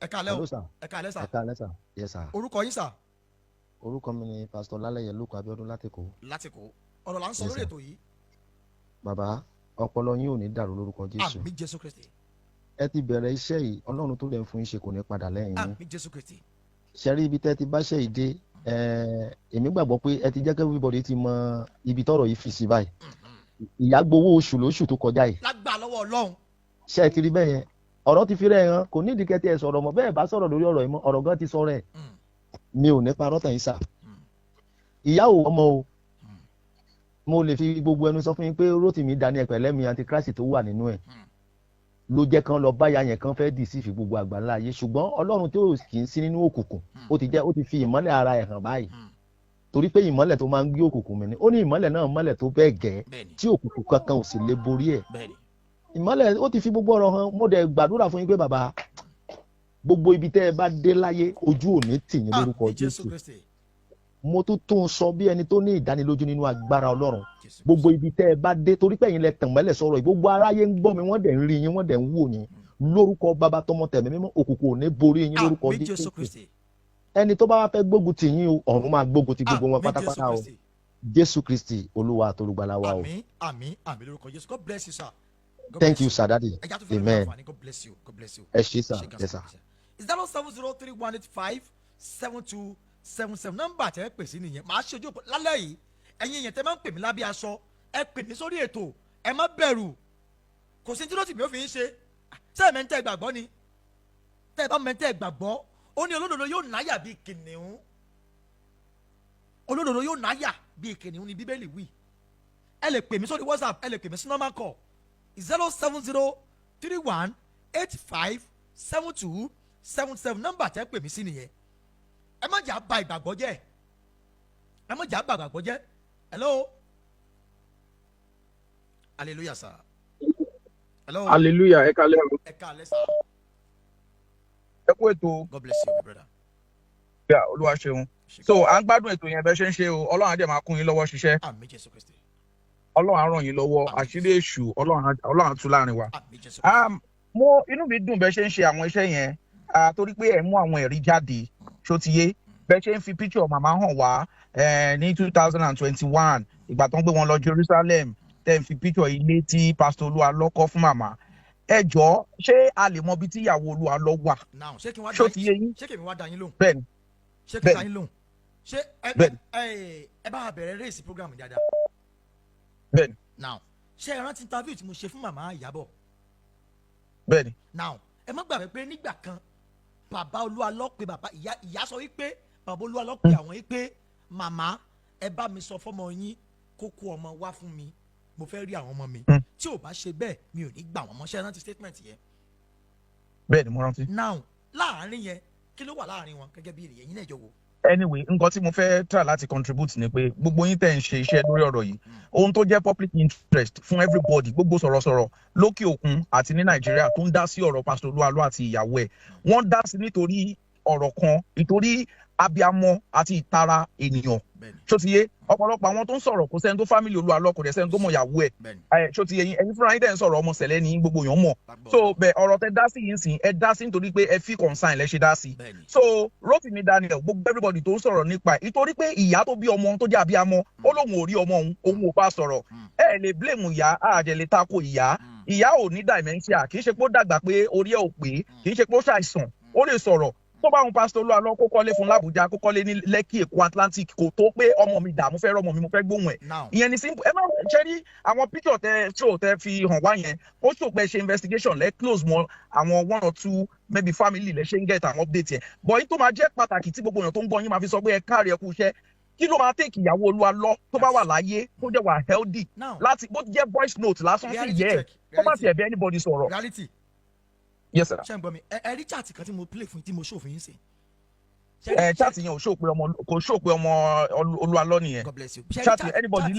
[SPEAKER 2] ẹ káalẹ́ o ẹ káalẹ́ sà
[SPEAKER 4] yes sir.
[SPEAKER 2] orúkọ yín sà.
[SPEAKER 4] orúkọ mi ni Pastor Lálẹ́yẹ Lúkù Abíọ́dún látẹ̀kọ́.
[SPEAKER 2] ọ̀rọ̀ là ń sọ lórí ètò yìí.
[SPEAKER 4] bàbá ọpọlọ yín ò ní dàrú lórúkọ Jésù.
[SPEAKER 2] àmín Jésù Kristi.
[SPEAKER 4] ẹ ti bẹ̀rẹ̀ iṣẹ́ yìí Ọlọ́run tó lè fún yín ṣe kò ní padà lẹ́yìn yín.
[SPEAKER 2] àmín Jésù Kristi.
[SPEAKER 4] ṣẹ́rí ibi tẹ́ ti báṣẹ́ yìí dé èmi gbàgbọ́ pé ẹ ti jẹ́ kí everybody ti mọ ibi tọ́rọ̀ yìí fi sí báyìí. ìyá gbowó oṣù lóṣù tó kọjá yìí.
[SPEAKER 2] lágbà lọ́wọ́ Ọlọ́run.
[SPEAKER 4] ṣé ẹ ti rí bẹ́ẹ̀ yẹn ọ̀rọ̀ ti fi rẹ̀ hàn kò nídìí kẹ́tí ẹ sọ̀rọ̀ mọ́ bẹ́ẹ̀ bá sọ̀rọ̀ lórí ọ̀rọ̀ yìí mọ́ ọ̀rọ̀ gan ti sọ rẹ̀ mi ò ní parọ́ tàn yín sà. ìyá ò ọmọ o mo lè fi gbogbo ẹnu sọ fún yín pé Rotimi Daniel pẹ̀lẹ́mi antichrist tó wà nínú ẹ̀ ló jẹ́ kan lọ báyà yẹn kan fẹ́ dì sí fi gbogbo àgbáńlá ayé ṣùgbọ́n Ọlọ́run tí ó kì í sí nínú òkùnkùn ó ti fi ìmọ́lẹ̀ ara ẹ̀ hàn báyìí torí pé ìmọ́lẹ̀ tó máa ń gbé òkùnkùn mi ni ó ní ìmọ́lẹ̀ náà mọ́lẹ̀ tó bẹ́ẹ̀ gẹ́ tí òkùnkùn kankan ò sì lè borí ẹ̀ ìmọ́lẹ̀ ó ti fi gbogbo ọ̀rọ̀ hàn mo dẹ̀ gbàdúrà fún yín pé bàbá gbogbo ibi tẹ́ ẹ bá dé láyé ojú ò ní tì yín lórúkọ Jésù mo tún sọ bí ẹni tó ní ìdánilójú nínú agbára Ọlọ́run gbogbo ibi tẹ́ ẹ bá dé torí pé ẹ̀yin lẹ tàn mọ́lẹ̀ sọ̀rọ̀ gbogbo aráyé ń gbọ́ mi wọ́n dẹ̀ ń rí yín wọ́n dẹ̀ ń wò yín lórúkọ Baba Tọmọ Tẹ̀mí Mímọ́ òkùnkùn ò ní borí yín lórúkọ Jésù ẹni tó bá wá fẹ́ gbógun tì yín o ọ̀run máa gbógun ti gbogbo wọn pátápátá o Jésù Kristi Olúwa àtolùgbàlà wa o.
[SPEAKER 2] àmín lórúkọ Jésù. God bless you sir.
[SPEAKER 4] Thank you sir daddy. Amen.
[SPEAKER 2] God bless you.
[SPEAKER 4] ẹ ṣé sir. Yes sir.
[SPEAKER 2] 07031857277 nọ́mbà tẹ́ ẹ pè sí nìyẹn màá ṣe ojú òpó lálẹ́ yìí ẹ̀yin èèyàn tẹ́ máa ń pè mí lábẹ́ aṣọ ẹ pè mí sórí ètò ẹ má bẹ̀rù kò sí tí Rotimi ó fi ń ṣe tẹ́ ẹ mẹ́ntẹ́ gbàgbọ́ ni tẹ́ ẹ bá mẹ́ntẹ́ gbàgbọ́ ó ní olódodo yóò náyà bíi kìnìún olódodo yóò náyà bíi kìnìún ni Bíbélì wí ẹ lè pè mí sórí WhatsApp ẹ lè pè mí sí normal call 07031857277 nọ́mbà tẹ́ ẹ pè mí sí nìyẹn ẹ má jà bà ìgbàgbọ́ jẹ́ hello hallelujah sir hello
[SPEAKER 5] hallelujah ẹ kálẹ́
[SPEAKER 2] sir
[SPEAKER 5] ẹ kú ètò
[SPEAKER 2] God bless you my brother
[SPEAKER 5] Olúwa ṣeun so à ń gbádùn ètò yẹn bẹ́ẹ̀ ṣe ń ṣe o Ọlọ́run á dẹ̀ máa kún yín lọ́wọ́ ṣiṣẹ́
[SPEAKER 2] àmín Jésù Kristi
[SPEAKER 5] Ọlọ́run á ràn yín lọ́wọ́ àṣírí èṣù Ọlọ́run á tú láàrin wa
[SPEAKER 2] àmín Jésù
[SPEAKER 5] inú mi dùn bẹ́ẹ̀ ṣe ń ṣe àwọn iṣẹ́ yẹn torí pé ẹ mú àwọn ẹ̀rí jáde ṣó ti yé bẹ́ẹ̀ ṣe ń fi picture màmá hàn wá ní 2021 ìgbà tó ń gbé wọn lọ Jerusalem tẹ́ ń fi picture ilé tí Pastor Olúwalọ kọ́ fún màmá ẹ jọ̀ọ́ ṣé a lè mọ ibi tí ìyàwó Olúalọ́ wà.
[SPEAKER 2] now ṣé kí n wá
[SPEAKER 5] ṣó ti yé yín.
[SPEAKER 2] ṣé kí n wá dá yín lóhùn.
[SPEAKER 5] bẹ́ẹ̀ni
[SPEAKER 2] ṣé kí n dá yín lóhùn. ṣé ẹ bá bẹ̀rẹ̀ rèésì program dáadáa.
[SPEAKER 5] bẹ́ẹ̀ni.
[SPEAKER 2] now ṣé ẹ rántí interview tí mo ṣe fún màmá Ìyábọ̀.
[SPEAKER 5] bẹ́ẹ̀ni.
[SPEAKER 2] now ẹ má gbàgbé pé nígbà kan bàbá Olúalọ́ pé bàbá ìyá sọ wípé bàbá Olúalọ́ pé àwọn wípé màmá ẹ bá mi sọ fọmọ yín kó kó ọmọ wá fún mi mo fẹ́ rí àwọn ọmọ mi tí ò bá ṣe bẹ́ẹ̀ mi ò ní gbà wọ́n mọ́. ṣé ẹ rántí statement yẹn.
[SPEAKER 5] bẹ́ẹ̀ni mo rántí.
[SPEAKER 2] now láàárín yẹn kí ló wà láàárín wọn gẹ́gẹ́ bí ènìyàn yín náà jọ wò.
[SPEAKER 5] anyway nǹkan tí mo fẹ́ try láti contribute ni pé gbogbo yín tẹ̀ ń ṣe iṣẹ́ lórí ọ̀rọ̀ yìí ohun tó jẹ́ public interest fún everybody gbogbo sọ̀rọ̀sọ̀rọ̀ lókè òkun àti ní Nàìjíríà tó ń dá sí ọ̀rọ̀ Pastor Olúalọ́ àti ìyàwó ẹ̀ wọ́n dá sí nítorí ọ̀rọ̀ kan nítorí abiamọ àti ìtara ènìyàn ṣó ti yé ọ̀pọ̀lọpọ̀ àwọn tó ń sọ̀rọ̀ kò sẹ́ni tó family Olúalọ́ kò dẹ̀ sẹ́ni tó mọ̀ ìyàwó ẹ̀ ṣó ti yé yín ẹ̀yin fúnra yín dẹ̀ ń sọ̀rọ̀ ọmọ sẹ̀lẹ̀ ní gbogbo èèyàn mọ̀ so bẹ́ẹ̀ ọ̀rọ̀ tẹ dá sí yín sìn ẹ dá sí nítorí pé ẹ fi concern lẹ ṣe dá sí so Rotimi Daniel gbogbo everybody tó ń sọ̀rọ̀ nípa ẹ̀ nítorí pé ìyá tó bí ọmọ tó jẹ́ abiamọ ó lóun ò rí ọmọ òun ò bá sọ̀rọ̀ ẹ lè blame ìyá àjẹ lè tako ìyá ò ní dementia kì í ṣe pé ó dàgbà pé orí ẹ̀ ò pé kì í ṣe pé ó ṣàìsàn ó lè sọ̀rọ̀ tó bá wọn Pastor Olúalọ́ kó kọ́lé fún l'Abuja kó kọ́lé ní Lekki Èkó Atlantic kò tó pé ọmọ mi dà mo fẹ́ rọ́mọ mi mo fẹ́ gbóhùn ẹ̀ ìyẹn ni simple ẹ má ṣe rí àwọn picture tẹ fi hàn wá yẹn ó ṣòpẹ́ ṣe investigation lẹ́ close mọ́ àwọn 1 or 2 maybe family lẹ́ ṣe ń get àwọn update yẹn but yìí tó máa jẹ́ pàtàkì tí gbogbo èèyàn tó ń gbọ́ yín máa fi sọ pé ẹ káàrí ẹ kú iṣẹ́ kí ló máa take ìyàwó Olúalọ́ tó bá wà láyé tó jẹ́ wà healthy láti bó jẹ́ voice note lásán sí ìyẹ́ ẹ̀ tó bá tiẹ̀ bẹ́ anybody sọ̀rọ̀.
[SPEAKER 2] reality.
[SPEAKER 5] Yes sir.
[SPEAKER 2] ṣé ń gbọ́ mi ẹ rí chat kan tí mo play fún tí mo show fún yín sìn.
[SPEAKER 5] Chat yẹn kò show pé ọmọ Olúalọ́ nìyẹn.
[SPEAKER 2] God bless you.
[SPEAKER 5] Chat anybody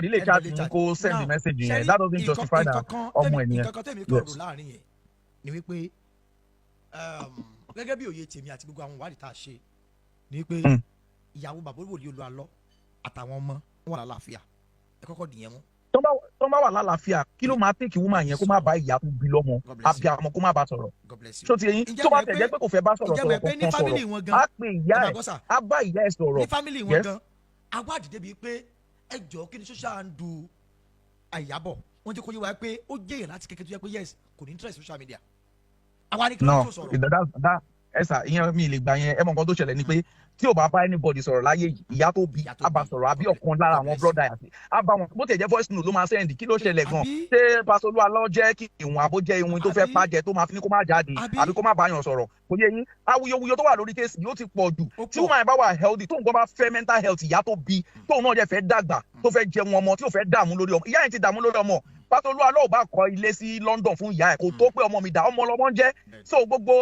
[SPEAKER 5] lè chat ní kó send the message yẹn that doesn't justify that ọmọ ẹ̀ nìyẹn.
[SPEAKER 2] nǹkan tẹ̀mí kan rò láàrin yẹn ni wípé gẹ́gẹ́ bí òye tèmi àti gbogbo àwọn ìwádìí tá a ṣe ni wípé ìyàwó bàbá wòlíì Olúalọ́ àtàwọn ọmọ wọn wà lálàáfíà ẹ kọ́kọ́ dìyẹn mú.
[SPEAKER 5] tó bá wà lálàáfíà kí ló máa tẹ̀kì woman yẹn kó má bá ìyá tó bí lọ́mọ abiyamọ kó má bá sọ̀rọ̀ tó ti yẹn tó bá tẹ̀ jẹ́ pé kò fẹ́ bá sọ̀rọ̀ kan sọ̀rọ̀ á pè ìyá ẹ̀ á bá ìyá ẹ̀ sọ̀rọ̀.
[SPEAKER 2] ní fámìlì wọn gan awádìí débi pé ẹ jọ kí ni social handle Ìyábọ̀ wọ́n jẹ́ kó yé wa pé ó jẹ́ èèyàn láti kékeré tó yẹ pé yes kò ní interest social media. àwa ni kí ló ń sọ̀rọ̀.
[SPEAKER 5] ẹsà ìyẹn mi lè gbà yẹn ẹ mọ nǹkan tó ṣẹlẹ̀ ni pé tí ò bá bá anybody sọ̀rọ̀ láyé yìí ìyá tó bí a bá sọ̀rọ̀ àbí ọ̀kan lára àwọn brother àti a bá wọn bó tẹ̀ jẹ́ voice note ló máa send kí ló ṣẹlẹ̀ gan ṣé Pastor Olúalọ́ jẹ́ kí ìwọ̀n àbó jẹ́ ìwọ̀n tó fẹ́ pàjẹ́ tó máa fi ní kó má jáde àbí kó má bá yàn sọ̀rọ̀ kò yẹ yín awuyewuye tó wà lórí kéèsì yóò ti pọ̀ jù tí woman yẹn bá wà healthy tóun gbọ́ bá fẹ́ mental health ìyá tó bí tóun náà dẹ̀ fẹ́ dàgbà tó fẹ́ jẹun ọmọ tí ò fẹ́ dààmú lórí ọmọ ìyá yẹn ti dààmú lórí ọmọ Pastor Olúalọ́ ò bá kọ́ ilé sí London fún ìyá ẹ̀ kò tó pé ọmọ mi dà ọmọ ọlọ́mọ jẹ́ so gbogbo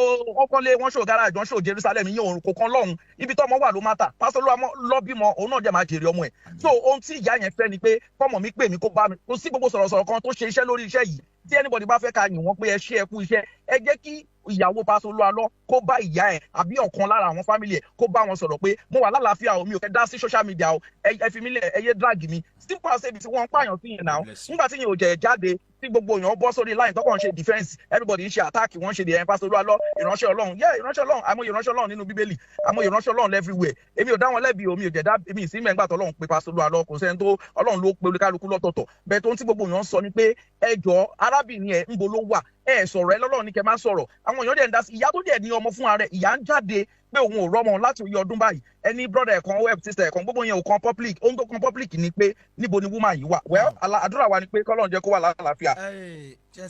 [SPEAKER 5] ọkọlé wọn ṣò garage wọn ṣò Jerusalem yín òun kò kan lọ́hùn ibi tọ́mọ wà ló má tà Pastor Olúalọ́ bímọ òun náà jẹ́ máa jèrè ọmọ ẹ̀ so ohun tí ìyá yẹn fẹ́ ni pé kọ́mọ mi pè mí kó bá mi kò sí gbogbo sọ̀rọ̀sọ̀rọ̀ kan tó ṣe iṣẹ́ lórí iṣẹ́ yìí tí anybody bá fẹ́ ka yìn wọ́n pé ẹ ṣe ẹ kú iṣẹ́ ẹ jẹ́ kí ìyàwó Pastor Olúalọ́ kó bá ìyá ẹ̀ àbí ọ̀kan lára àwọn fámìlì ẹ̀ kó bá wọn sọ̀rọ̀ pé mo wà lálàáfíà o mi ò fẹ́ dá sí social media o ẹ fi mí lẹ̀ ẹ yé drag mi simple as ebi tí wọ́n ń pààyàn sí yẹn náà nígbà tí yẹn ò jẹ̀ jáde tí gbogbo èèyàn bọ́ sórí line tọ́kàn ṣe defence everybody ń ṣe attack wọ́n ṣe the Pastor Olúalọ́ ìránṣẹ́ Ọlọ́run ìránṣẹ́ Ọlọ́run àmọ́ ìránṣẹ́ Ọlọ́run nínú Bíbélì àmọ́ ìránṣẹ́ Ọlọ́run everywhere èmi ò dá wọn lẹ́bi o mi ò jẹ̀ dá èmi ìsín mẹ́ngbà tó Ọlọ́run pé Pastor Olúalọ́ kò sẹ́ni tó Ọlọ́run ló pe olúkálukú lọ́tọ̀ọ̀tọ̀ bẹ́ẹ̀ tó ń tí gbogbo èèyàn sọ ni pé ẹ jọ̀ọ́ arábìnrin ẹ̀ ń bo ló wà ẹ sọ̀rọ̀ ẹ lọ́lọ́run ní kẹ́ máa sọ̀rọ̀ àwọn èèyàn dẹ̀ ń dá sí ìyá tó dẹ̀ ní ọmọ fún ara rẹ̀ ìyá ń jáde pé òun ò rọ́mọ láti oyè ọdún báyìí ẹni brother ẹ̀kan web sister ẹ̀kan gbogbo yẹn ò kan public ohun tó kan public ni pé níbo ni woman yìí wà well àdúrà wa ni pé kọ́lọ́run jẹ́ kó wà lálàáfíà.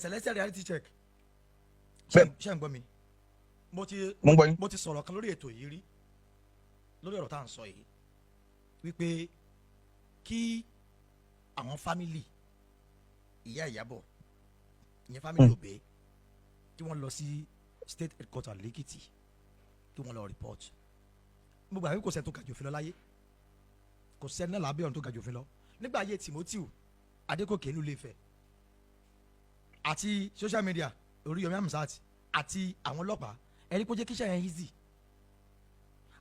[SPEAKER 2] Celestial reality check ṣé ń gbọ́ mi mo ti sọ̀rọ̀ kan lórí ètò yìí rí lórí ọ̀rọ̀ tá à ń sọ yìí wípé kí àwọn family ìyá Ìyábọ̀ ìyẹn family Òbé kí wọ́n lọ sí state headquarter lẹ́kìtì kí wọ́n lọ report gbogbo àwọn kò sẹ́ni tó ga jòfin lọ láyé kò sẹ́ni náà lábẹ́ ọ̀run tó ga jòfin lọ nígbà ayé Timothy Adékòkè nílùú Ifẹ̀ àti social media Oríyọmí Hamzat àti àwọn ọlọ́pàá ẹni kó jẹ́ kíṣà yẹn easy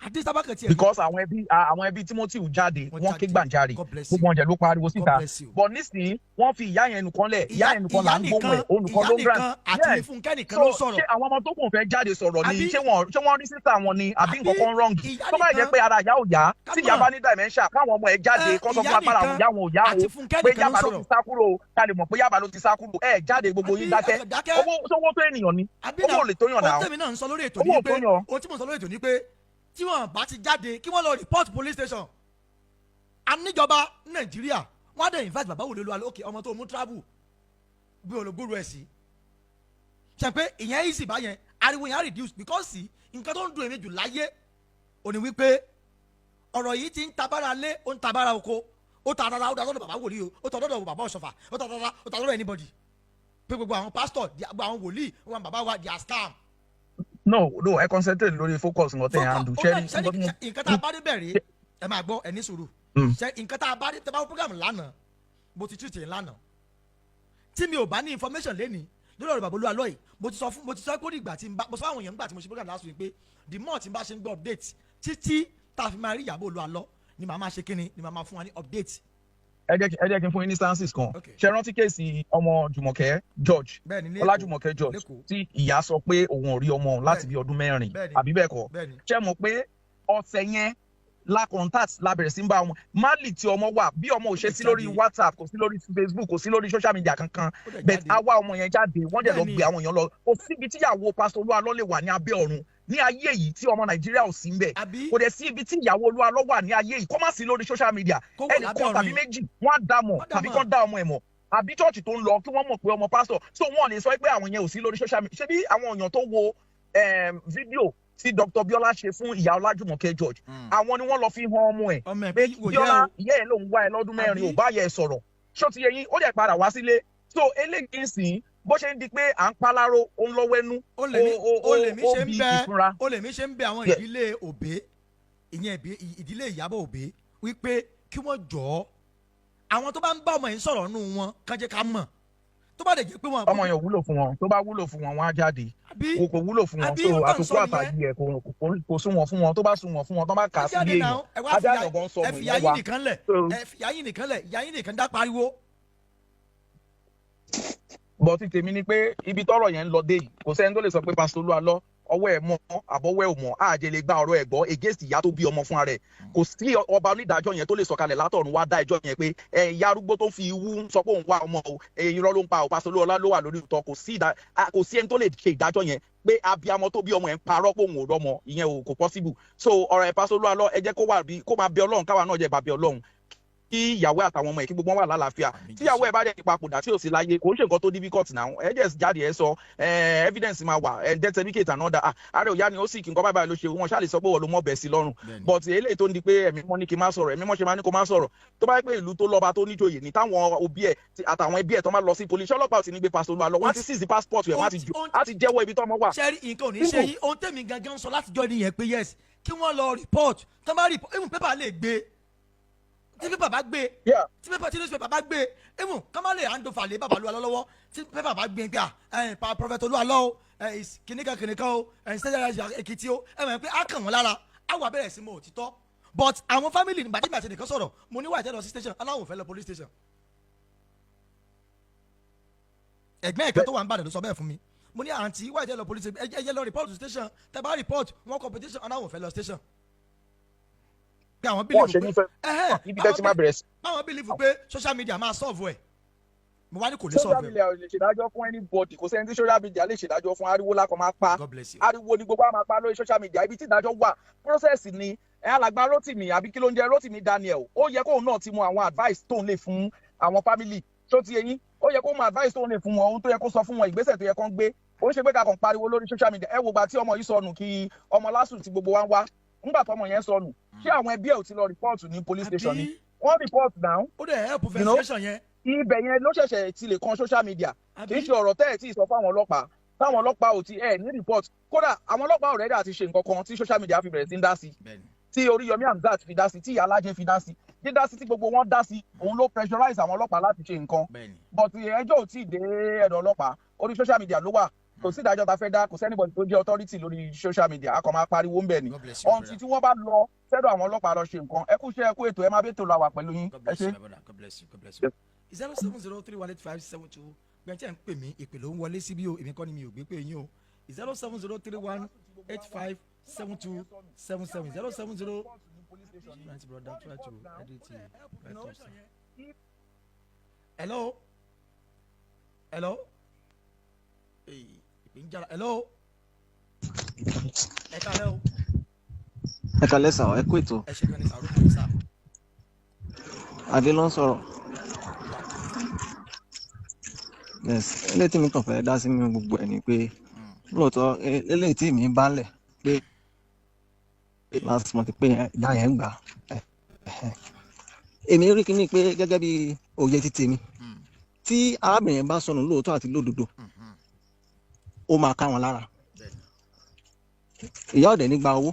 [SPEAKER 2] àti sábàkàn tiẹ̀.
[SPEAKER 5] because àwọn ẹbí Timothy jáde wọ́n ké gbàǹjarè gbogbo ọ̀jẹ̀ ló pariwo síta but nísìnyí wọ́n fi ìyá yẹn nìkan lẹ̀ ìyá yẹn nìkan là ń gbóhùn ẹ̀ olùkọ́ ló ń grant.
[SPEAKER 2] àti Fúnkẹ́ nìkan ló sọ̀rọ̀.
[SPEAKER 5] ṣé àwọn ọmọ tó kùn fẹ́ jáde sọ̀rọ̀ ni ṣé wọ́n rí sísá wọn ni àbí nǹkan kan wrong tó bá jẹ́ pé ara ìyá ò yá tí ìyá bá ní dementia káwọn ọmọ ẹ̀ jáde kọ́ sọ fún apára àwọn ìyá wọn ò yá o pé yàbá ló ti sá kúrò ká lè mọ̀ pé yàbá ló ti sá kúrò ẹ̀ jáde gbogbo yín dákẹ́ owó tó ènìyàn ni owó lè tó yàn náà
[SPEAKER 2] owó tó yàn. ohun tí mo sọ lórí ètò ni pé tí wọn bá ti jáde kí wọn lọ report police station aníjọba Nàìjíríà wọn á dẹ̀ invite bàbá wò lólu alẹ́ òkè ọmọ tó mú travel bí olùgbòrò ẹ̀ sí ṣe pé ìyẹn easy báyẹn ariwo yẹn á reduce because nǹkan tó ń dùn èmi jù láyé òní wípé ọ̀rọ̀ yìí ti ń tabára lé ó ń tabára oko ó ta rárá ó ta lọ́dọ̀ bàbá wòlíì o ó ta lọ́dọ̀ bàbá ọ̀ṣọ́fà ó ta rárá ó ta lọ́dọ̀ anybody pé gbogbo àwọn pastor gbogbo àwọn wòlíì wọn bàbá wa their scam.
[SPEAKER 5] no ẹ concentrate lórí focus nǹkan tẹ̀ ẹ̀ handle
[SPEAKER 2] nǹkan tá a bá dé bẹ̀rẹ̀ ẹ máa gbọ́ ẹ ní sùúrù nǹkan tá a bá dé tẹ́ bá wọ program lánàá mo ti treat yẹn lánàá tí mi ò bá ní information lẹ́nìí lórí ọ̀rọ̀ bàbá olúwa lọ́yìn mo ti sọ pé ó dìgbà tí mo sọ àwọn èèyàn nígbà tí mo ṣe program last week pé the more tí n bá ṣe ń gbọ́ update títí tá a fi máa rí ìyàbọ̀ olúwa lọ ni màá máa ṣe kíni ni màá máa fún wa ní update.
[SPEAKER 5] ẹ jẹ́ kí n fún yín ní instances kan ṣe rántí kéèsì ọmọ Jùmọ̀kẹ́ George Ọlájùmọ̀kẹ́ George tí ìyá sọ pé òun ò rí ọmọ òun láti bí ọdún 4 àbí bẹ́ẹ̀ kọ́ ṣe mọ̀ pé ọ̀sẹ̀ yẹn la contact la bẹ̀rẹ̀ sí ń bá ọmọ Mali tí ọmọ wà bí ọmọ ò ṣe sí lórí WhatsApp kò sí lórí Facebook kò sí lórí social media kankan but àwa ọmọ yẹn jáde wọ́n dẹ̀ lọ gbé àwọn èèyàn lọ kò síbi tíyàwó Pastor Olúwalọ lè wà ní abẹ́ ọ̀run ní ayé yìí tí ọmọ Nàìjíríà ò sí ń bẹ̀ kò dẹ̀ sí ibi tí ìyàwó Olúwalọ wà ní ayé yìí kó má sí lórí social media ẹnìkan tàbí méjì wọ́n á dá mọ̀ tàbí kán dá ọmọ ẹ̀ mọ̀ àbí church tó ń lọ kí wọ́n mọ̀ pé ọmọ pastor so wọ́n lè sọ pé àwọn yẹn ò sí lórí social media ṣé bí àwọn èèyàn tó wo fídíò tí Dr. Biola ṣe fún ìyá Ọlájùmọ̀kẹ́ George àwọn ni wọ́n lọ fi hàn ọmọ ẹ̀ pé Biola ìyá ẹ̀ ló ń wá ẹ lọ́dún 4 ò bá yẹ ẹ sọ̀rọ̀ ṣó ti yẹ yín ó dẹ̀ padà wá sílé so eléyìí ń sìn bó ṣe ń di pé à ń paláró ó ń lọ́wẹ́nú ó bí ìfúnra.
[SPEAKER 2] ó lè mí ṣe ń bẹ àwọn ìdílé Òbé ìyẹn ìdílé Ìyábọ̀ Òbé wípé kí wọ́n jọ̀ọ́ àwọn tó bá ń bá ọmọ yẹn sọ̀rọ̀ nù wọn kàn jẹ́ ká mọ̀ tó bá dẹ̀ jẹ́ pé wọn.
[SPEAKER 5] ọmọ yẹn wúlò fún wọn tó bá wúlò fún wọn wọn á jáde kò wúlò fún wọn tó àtúkú àtàjì ẹ kò sún wọn fún wọn tó bá sún wọn fún wọn tó bá kà á sí ilé èèyàn ajá àgbọ̀n sọ
[SPEAKER 2] ẹ fi yáyín nìkan lẹ̀ ẹ fi yáyín nìkan lẹ̀ yáyín nìkan dá pariwo.
[SPEAKER 5] bọ́ ti tèmi ni pé ibi tọ́rọ̀ yẹn ń lọ dé yìí kò sẹ́ni tó lè sọ pé Pastor Olúwalọ ọwọ́ ẹ̀ mọ́ àbọ̀wọ́ ẹ̀ ò mọ́ àjẹ́ lè gba ọ̀rọ̀ ẹ̀ gbọ́ against ìyá tó bí ọmọ fúnra rẹ̀ kò sí ọba onídàájọ́ yẹn tó lè sọ̀kalẹ̀ látọ̀run wá dá ẹjọ́ yẹn pé ìyá arúgbó tó fi wú sọ pé òun wá ọmọ o irọ́ ló ń pa Pastor Olúwalọ ló wà lórí ìtọ́ kò sí ẹni tó lè ṣe ìdájọ́ yẹn pé abiyamọ tó bí ọmọ yẹn parọ́ pé òun ò rọ́mọ ìyẹn kò possible so ọ̀rọ̀ ẹ̀ Pastor Olúwalọ ẹ jẹ́ kó máa bẹ Ọlọ́run káwa náà jẹ́ bàbá Ọlọ́run kí ìyàwó àtàwọn ọmọ ẹ̀ kí gbogbo wọn wà lálàáfíà tí ìyàwó ẹ̀ bá dẹ̀ papòdà tí ò sí láyé kò ń ṣe nǹkan tó difficult náà ẹ jẹ́ jáde ẹ sọ evidence máa wà death certificate and all that ààrẹ òyà ni ó sì kí nǹkan báyìí ló ṣe wọn ṣáà lè sọ pé wọ́n ló mọ̀ bẹ̀ sí lọ́rùn but eléyìí tó ń di pé ẹ̀mí mọ́ ní kí n má sọ̀rọ̀ ẹ̀mí mọ́ ṣe máa ní kó má sọ̀rọ̀ tó bá yẹ pé ìlú tó lọ́ba tó níjòyè ní táwọn òbí ẹ̀ àtàwọn ẹbí ẹ̀ tó máa lọ sí police ọlọ́pàá ò ti ní gbé Pastor Olúwalọ wọ́n ti seize passport rẹ̀ wọ́n á ti jẹ́wọ́ ibi tó ọmọ wà.
[SPEAKER 2] ṣẹ́rí nǹkan ò ní ṣe yí ohun tẹ̀mí gangan sọ látijọ́ nìyẹn pé yes kí wọ́n lọ report tó bá report even paper lè gbé tí pépà bá gbé tí pépà tí newspaper bá gbé even kọ́má lè hand over lé bàbá Olúwalọ lọ́wọ́ tí pépà bá gbé pé Prophet Olúwalọ kìnìkan o ṣẹ́yà Èkìtì o mọ̀ pé á kàn wọ́n lára á wà bẹ̀rẹ̀ sí mọ òtítọ́ but àwọn family nígbà tí mi àti nìkan sọ̀rọ̀ mo ní wà ìtẹ́ lọ sí station aláwọ̀ fẹ́ lọ police station ẹ̀gbẹ́ ìkan tó wà ń bàdàn ló sọ bẹ́ẹ̀ fún mi mo ní àǹtí wà ìtẹ́ lọ police station ẹ jẹ́ lọ report to station tẹ́ bá report wọn competition aláwọ̀ fẹ́ lọ station pé àwọn bílíìfù pé social media máa solve ẹ̀ mo wá ní kò ní solve ẹ̀.
[SPEAKER 5] social media ò lè ṣèdájọ́ fún anybody kò sẹ́ni tí social media lè ṣèdájọ́ fún ariwo lákọ̀ máa pa ariwo ni gbogbo máa pa lórí social media ibi tí ìdájọ́ wà process ni alàgbà Rotimi àbí kí ló ń jẹ́ Rotimi Daniel ó yẹ kóun náà ti mọ àwọn advice tóun lè fún àwọn family tó ti eyín ó yẹ kó mọ advice tóun lè fún wọn ohun tó yẹ kó sọ fún wọn ìgbésẹ̀ tó yẹ kó ń gbé ó ń ṣe pé ká kàn pariwo lórí social media ẹ wo gba tí ọmọ yìí sọnù kí ọmọ lásùn tí gbogbo wa ń wá nígbà tọmọ yẹn sọnù ṣé àwọn ẹbí ẹ ò ti lọ rìpọ́ọ̀tù ní police station ni wọ́n rìpọ́ọ̀tù náà.
[SPEAKER 2] ó dẹ̀ help investigation yẹn.
[SPEAKER 5] ibẹ̀ yẹn ló ṣẹ̀ṣẹ̀ ti lè kan social media kì í ṣe ọ̀rọ̀ tẹ́ ẹ̀ tí ì sọ fáwọn ọlọ́pàá táwọn ọlọ́pàá ò ti ẹ̀ ní report kódà àwọn ọlọ́pàá already àti ṣe nǹkan kan tí social media fi bẹ̀rẹ̀ sí ń dá sí tí Oríyọmí Hamzat fi dá sí tí Ìyá Alájẹ fi dá sí dídá sí tí gbogbo wọn dá sí òun ló pressurize àwọn ọlọ́pàá láti ṣe nǹkan but ẹjọ́ ò tí ì dé ẹ̀dọ̀ ọlọ́pàá orí social media ló wà kò sí ìdájọ́ ta fẹ́ dá kò sẹ́nìbọ̀dì tó jẹ́ authority lórí social media a kàn máa pariwo ń bẹ̀ ni ọ̀ǹtí tí wọ́n bá lọ sẹ́dọ̀ àwọn ọlọ́pàá lọ ṣe nǹkan ẹ kú iṣẹ́ ẹ kú ètò ẹ máa bẹ́ẹ̀ tó la wà pẹ̀lú yín ẹ ṣe.
[SPEAKER 2] God bless you. 070318572 gbẹ̀ntẹ́ ń pè mí ìpè ló ń wọlé síbí o èmi kọ́ ni mi ò gbé pé yín o 07031857277 070. Brother, try to edit it right up, sir. Hello. Hello.
[SPEAKER 6] Ẹ kálẹ́ sà ẹ kú ètò.
[SPEAKER 2] Ẹ ṣe kan ní sàrúkọ ní sà.
[SPEAKER 6] Adé ló ń sọ̀rọ̀. Yes, eléyìí tí mi kàn fẹ́ dá sí mi gbogbo ẹ̀ ni pé lóòótọ́ eléyìí tí mi bá lẹ̀ pé last month pé ìyá yẹn gbà èmi rí kíní pé gẹ́gẹ́ bí òye ti tèmi tí arábìnrin bá sọnù lóòótọ́ àti lódodo ó máa ká wọn lára ìyá ọ̀dẹ̀ nígbà owó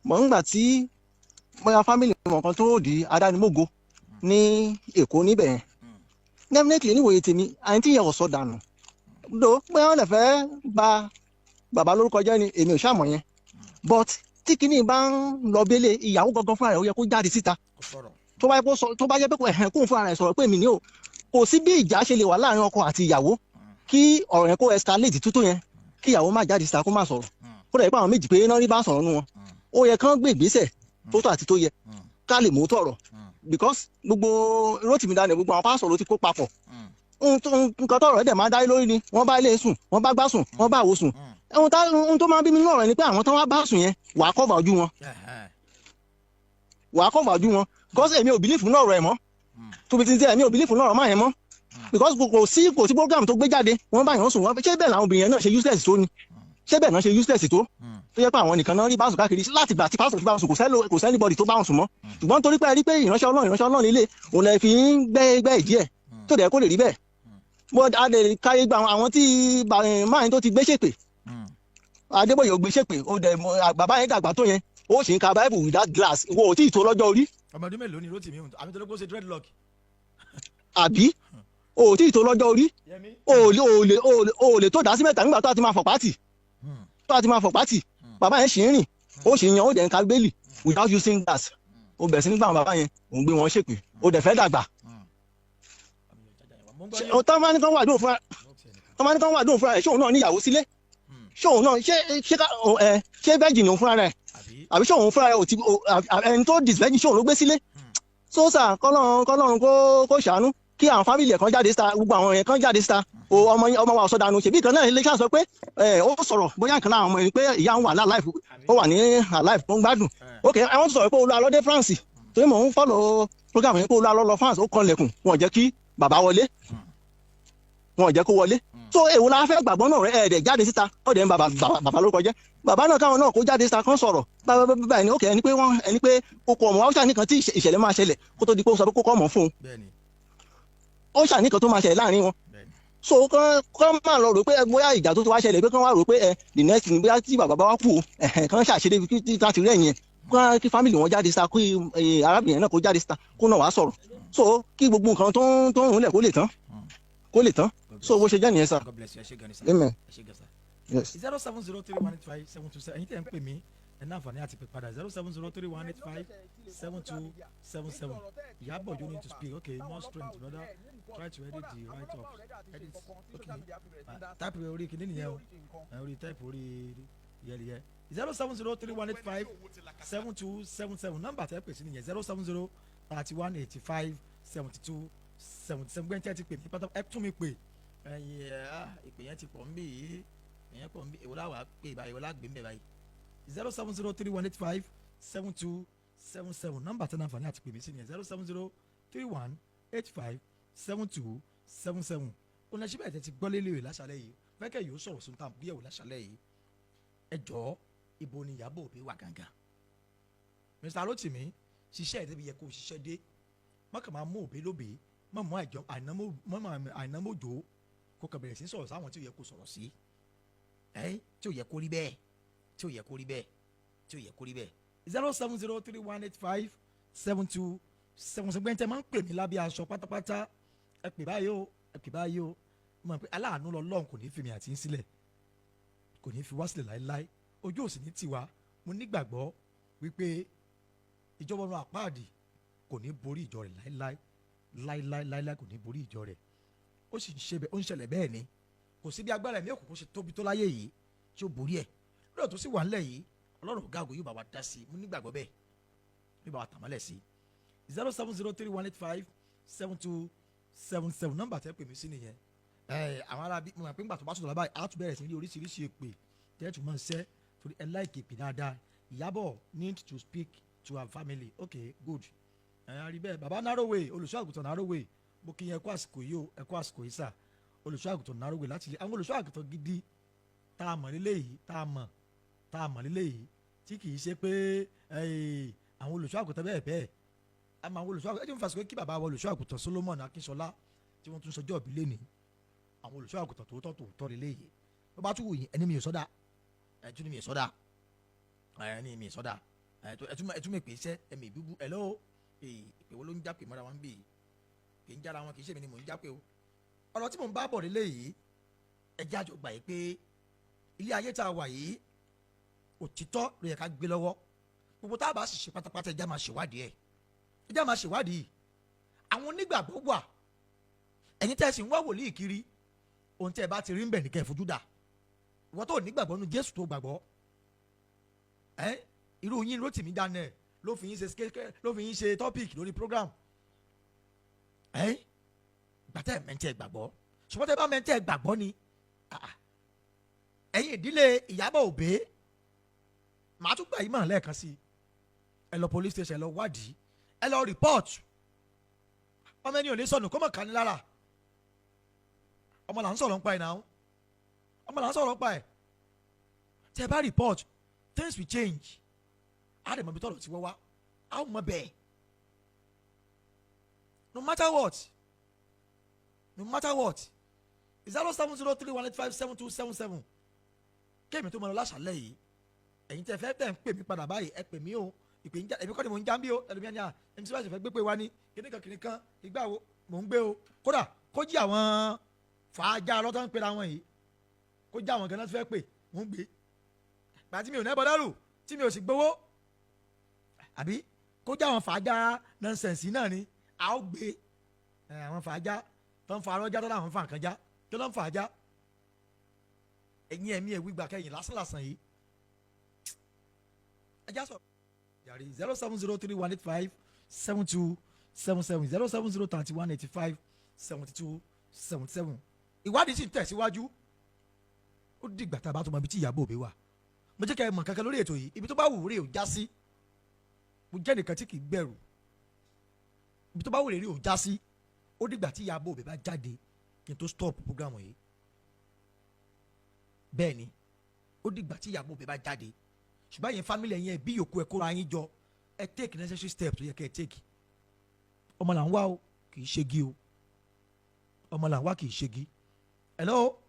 [SPEAKER 6] mọ̀ nígbà tí bóyá fámìlì wọn kan tó di adánimógo ní Èkó níbẹ̀ yẹn definitely níwòye tèmi àyìn tí yẹn ò sọ dànù do bóyá wọn lè fẹ́ bà bàbá lórúkọ jẹ́ ni èmi ò ṣàmọ̀ yẹn but tí kinní bá ń lọ bẹ́lẹ̀ ìyàwó gangan fúnra rẹ̀ ó yẹ kó jáde síta tó bá jẹ́ pé kò ẹ̀hẹ́n kóun fúnra rẹ̀ sọ̀rọ̀ pé mi ní o kò sí bí ìjà ṣe lè wà láàrin ọkọ àti ìyàwó kí ọ̀rọ̀ yẹn kó escalate tútó yẹn kí ìyàwó má jáde síta kó má sọ̀rọ̀ kó dẹ̀ pé àwọn méjì pé náà rí bá sọ̀rọ̀ nù wọn ó yẹ kán gbé ìgbésẹ̀ tó tó àti tó yẹ ká lè mú tọ̀rọ̀ because gbogbo Rótìmí Daniel gbogbo àwọn pásọ̀ ló ti kó papọ̀ nǹkan tọ̀rọ̀ ẹ̀dẹ̀ máa dárí lórí ni wọ́n bá ilé sùn wọ́n bá gbá sùn wọ́n bá àwo sùn ohun tó máa bí mi nínú ọ̀rọ̀ ni pé àwọn tán wá bá sùn yẹn wàá kọ́va ojú wọn because èmi ò bìlífù náà ọ̀rọ̀ ẹ̀ mọ́ tóbi tí èmi ò bìlífù náà ọ̀rọ̀ máa yẹn mọ́ because kò sí program tó gbé jáde wọ́n bá yàn sùn wọ́n ṣé bẹ́ẹ̀ làwọn obìnrin yẹn náà ṣe useless tó ni ṣé bẹ́ẹ̀ náà ṣe useless tó yẹ pé àwọn nìkan náà rí báṣù káàkiri láti gbà tí pásítọ̀ ti bá wọn sùn kò sẹ́ni bọ́dì tó bá wọn sùn mọ́ ṣùgbọ́n torí pé ẹ rí pé ìránṣẹ́ Ọlọ́run nílé òun lè fi ń gbẹ́ ìdí ẹ̀ tó dẹ̀ kó lè rí bẹ́ẹ̀ bó a lè káyé gba àwọn tí máa tó ti gbé ṣèpè Adébóyè ò gbé ṣèpè ó dẹ̀ bàbá yẹn dàgbà tó yẹn ó sì ń ka Bible without glass wo ò tí ì tó lọ́jọ́ orí.
[SPEAKER 2] ọmọdún mélòó ni Rótìmí àmì tó ló kó ṣe dreadlock.
[SPEAKER 6] àbí o ò tí ì tó lọ́jọ́ orí o lè tó dá sí mẹ́ta nígbà tó a ti máa fọ̀ pátì bàbá yẹn sì ń rìn ó sì ń yan ó dẹ̀ ń ka bẹ́ẹ̀lì without using glass ó bẹ̀rẹ̀ sí nígbà àwọn bàbá yẹn òun gbé wọn ṣèpè ó dẹ̀ fẹ́ dàgbà. tọ́ máa ní kán wà dóò fúnra rẹ̀ ṣé òun náà níyàwó sílé ṣé òun náà ṣé bẹ́ẹ̀jì ni òun fúnra rẹ̀ àbí ṣé òun fúnra rẹ̀ ẹni tó disbẹ́jì ṣé òun ló gbé sílé sósà kọ́lọ́run kó ṣàánú kí àwọn fámìlì ẹ̀ kan jáde síta gbogbo àwọn yẹn kan jáde síta ọmọ wa ọ̀sọ́dànù ṣèbí kan náà ilé iṣẹ́ sọ pé ó sọ̀rọ̀ bóyá nǹkan láwọn ọmọ ẹni pé ìyá ń wà láàláìfù ó wà ní àláìfù tó ń gbádùn ok àwọn tó sọ̀rọ̀ pé Olúwa lọ dé France torí mò ń fọ́lọ̀ program yẹn pé Olúwa lọ France ó kọlẹ̀kùn wọn jẹ́ kí bàbá wọlé wọn jẹ́ kó wọlé tó èwo la fẹ́ gbàgbọ́ náà rẹ̀ ẹ̀ẹ́dẹ̀ jáde síta ó dẹ̀ ń bàbá lórúkọ jẹ́ bàbá náà káwọn náà kó jáde síta kan sọ̀rọ̀ báyìí ẹni ok ẹni pé kókó ọmọ wa ó ṣàníkan tí ìṣẹ̀lẹ̀ máa ṣẹlẹ̀ kó tó di pé ó sọ pé kókó ọmọ fún un ó ṣàníkan tó máa ṣẹlẹ̀ láàrin wọn so kán máa lọ rò pé bóyá ìjà tó ti wá ṣẹlẹ̀ pé kán wá rò pé the next thing bóyá tí bàbá wa kú kán ṣàṣedé láti rí ẹ̀yìn kí family wọn jáde síta kí arábìnrin náà kó jáde síta kó náà wá sọ̀rọ̀ so kí gbogbo nǹkan tó ń rúnlẹ̀ kó lè tán so bó ṣe jẹ́ nìyẹn sá. Amen. Yes.
[SPEAKER 2] 07031857277 ẹ̀yin tẹ́ ń pè mí ẹ̀ náà fàní àti pè padà 07031857277 Ìyábọ̀ you need to speak okay more strength brother try to edit the right up edit okay type orí kìíní nìyẹn o orí type orí yẹlẹyẹ 07031857277 nọ́mbà tẹ́ pè sí nìyẹn 07031857277 gbẹ́ntẹ́ ti pè mí pátá ẹ tún mi pè ìpè yẹn ti pọ̀ ń bì yìí ìyẹn pọ̀ ń bì èwo láwàá pè báyìí èwo lágbè ń bẹ̀ báyìí 07031857277 nọ́mbà tẹ́ náà fà ní àti pè mí sí nìyẹn 07031857277 oníṣẹ́bẹ̀ tẹ́ ti gbọ́ lélẹ̀ láṣálẹ̀ yìí fẹ́kẹ́ yóò sọ̀rọ̀ sóun tàn bí ẹ̀wò láṣálẹ̀ yìí ẹ jọ̀ọ́ ibo ni Ìyábọ̀ Òbí wà gangan Mr. Rótìmí ṣiṣẹ́ ẹ̀ débi yẹ kó ṣiṣẹ́ dé mọ́kàn máa mú òbí lóbìí mọ́ mọ́ àìnámọ́jò kó kàn bẹ̀rẹ̀ sí sọ̀rọ̀ sáwọn tí ò yẹ kó sọ̀rọ̀ sí tí ò yẹ kó rí bẹ́ẹ̀ 07031857277 gbẹ́ntẹ́ máa ń pè mí lábẹ́ aṣọ pátápátá ẹ pè báyìí o mọ̀ pé aláàánú lọ́lọ́run kò ní fi mi àti ń sílẹ̀ kò ní fi wá sílẹ̀ láéláé ojú ò sì ní tiwa mo nígbàgbọ́ wípé ìjọba ọ̀run àpáàdì kò ní borí ìjọ rẹ̀ láéláé kò ní borí ìjọ rẹ̀ ó sì ń ṣe bẹ́ẹ̀ ó ń ṣẹlẹ̀ bẹ́ẹ̀ ni kò sí bí agbára ẹ̀mí òkùnkùn ṣe tóbi tó láyé yìí tí ó borí ẹ̀ lọ́dọ̀ tó sì wà ńlẹ̀ yìí ọlọ́run ọ̀gá àgọ́ yóò bá wa dá sí i mo nígbàgbọ́ bẹ́ẹ̀ yóò bá wa tàmálẹ̀ sí i 07031857277 nọ́mbà tẹ́ pè mí sí nìyẹn àwọn ará bí mo mọ̀ pé ńgbà tó bá sọ̀rọ̀ lábàá á tún bẹ̀rẹ̀ sí ní oríṣiríṣi èpè tẹ́ẹ̀tù máa ń ṣẹ́ torí ẹ láìkè èpè dáadáa Ìyábọ̀ need to speak to her family okay good àrí bẹ́ẹ̀ bàbá Narrowway olùṣọ́ àgùntàn Narrowway mo kí yẹn ẹ kú àsìkò yìí o ẹ kú àsìkò yìí sà olùṣọ́ àgùntàn Narrowway láti ilé àwọn olùṣọ́ àgùntàn gidi tá a mọ̀ nílé yìí tá a mọ̀ nílé yìí tí kì í ṣe pé àwọn olùṣọ́ àgùntàn bẹ́ẹ̀ àmọ́ àwọn olùṣọ́ àgùntàn ẹ jẹ́ mi fàṣẹ kí bàbá wa olùṣọ́ àgùntàn Solomon Akínṣọlá tí wọ́n tún sọjọ́ ìbí lé ní àwọn olùṣọ́ àgùntàn tòótọ́ lé léyìí bó bá tún wù yín ẹni mi ò sọ́dà ẹtún mi ò sọ́dà ẹni mi ò sọ́dà ẹtún mi pè é sẹ́ ẹ̀mí ìbíbú ẹ̀ lọ́wọ́ ìpè wo ló ń jápè mọ́ra wọn bí kì í jára wọn kì í ṣèmi ni mò ń jápè o ọ̀rọ̀ tí mò ń bá bọ̀ nílé yìí ẹjẹ́ àjọ gbà yìí pé ilé ayé tá a wà yìí òtítọ́ ló yẹ ká gbé lọ́wọ́ gbogbo tá a bá sì ṣe pátápátá ẹjẹ́ máa ṣèwádìí àwọn onígbàgbọ́ wà ẹ̀yin tẹ́ ẹ sì ń wá wòlíì kiri ohun tẹ́ ẹ bá ti rí ń bẹ̀ ní kẹ́ ẹ fojú dà ìwọ́n tó nígbàgbọ́ nu Jésù tó gbàgbọ́ irú yín Rótìmí Daniel ló fi yín ṣe topic lórí program gbàtẹ́ mẹ́ntẹ́ gbàgbọ́ ṣùgbọ́n tẹ́ bá mẹ́ntẹ́ gbàgbọ́ ni ẹ̀yin ìdílé Ìyábọ̀ Òbé màá tún gbà yín mọ̀ lẹ́ẹ̀kan sí ẹ lọ police station ẹ lọ wádìí ẹ lọ report ọmọ ẹni ò ní sọnù kó mọ̀ kání lára ọmọ là ń sọ̀rọ̀ ń pa ẹ̀ náà ọmọ là ń sọ̀rọ̀ ń pa ẹ̀ tẹ́ bá report things will change á dẹ̀ mọ̀ bí tọ́lọ̀ tí wọ́n wá á mọ̀ bẹ́ẹ̀ no matter what 07031857277 kéèmí tó mọ̀ lọ láṣàlẹ̀ yìí ẹ̀yin tẹ́ fẹ́ tẹ̀ ń pè mí padà báyìí ẹ pè mí o ìpè ń já èmi kọ́ ni mò ń já ń bí o ẹlòmíà ni ẹni tí wọ́n ṣe fẹ́ gbé pé wa ni kìnìkan ìgbà wo mò ń gbé o kódà kó jí àwọn fàájà lọ́tọ́ ń pera wọn yìí kó jí àwọn ganan tó fẹ́ pè mò ń gbé gbàtí mi ò nẹ́ bọ́dálù tí mi ò sì gbowó àbí kó jí àwọn fàájà nọ́nsẹ̀nsì náà ni a ó gbé àwọn fàájà tó ń fa arọ́jà tó láwọn fa nǹkan já tó ló ń fàájà ẹ̀yin ẹ̀mí ẹ̀ wígbà kẹ́yìn lásánlàsàn yìí ẹ já sọ yàrá 07031857277 07031857277 ìwádìí sì ń tẹ̀síwájú ó dìgbà tá a bá tó mọ ibi tí Ìyábọ̀ Òbé wà mo jẹ́ kẹ́ ẹ mọ̀ kankan lórí ètò yìí ibi tó bá wù rí ò já sí mo jẹ́ nìkan tí kì í gbẹ̀rù ibi tó bá wù rí ò já sí ó dìgbà tí Ìyábọ̀ Òbé bá jáde kí n tó stop program yìí bẹ́ẹ̀ ni ó dìgbà tí Ìyábọ̀ Òbé bá jáde ṣùgbọ́n yẹn family yẹn bí yòókù ẹ kóra yín jọ ẹ take necessary steps tó yẹ kẹ́ ẹ take ọmọ là ń wá o kì í ṣegi o ọmọ là ń wá kì í ṣegi hello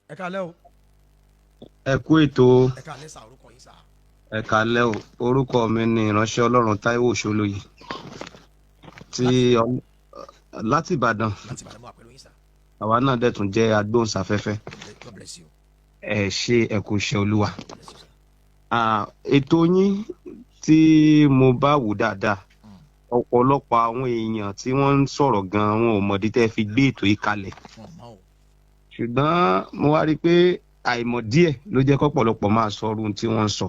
[SPEAKER 2] ẹ káalẹ́ o.
[SPEAKER 7] ẹ kú ètò
[SPEAKER 2] ẹ káalẹ́ sà orúkọ yín sà.
[SPEAKER 7] ẹ káalẹ́ o orúkọ mi ni ìránṣẹ́ Ọlọ́run Táíwò Ṣolóyè tí láti Ìbàdàn
[SPEAKER 2] mọ́ àpẹẹrẹ yín sà.
[SPEAKER 7] àwa náà dẹ̀ tún jẹ́ agbóhùnsáfẹ́fẹ́
[SPEAKER 2] God bless you.
[SPEAKER 7] ẹ ṣe ẹ kú iṣẹ́ Olúwa. ètò yín tí mo bá wò dáadáa ọ̀pọ̀lọpọ̀ àwọn èèyàn tí wọ́n ń sọ̀rọ̀ gan-an wọn ò mọ̀dí tẹ́ fi gbé ètò yìí kalẹ̀ ṣùgbọ́n mo wá rí i pé àìmọ̀ díẹ̀ ló jẹ́ kọ́pọ̀lọpọ̀ máa sọ ohun tí wọ́n ń sọ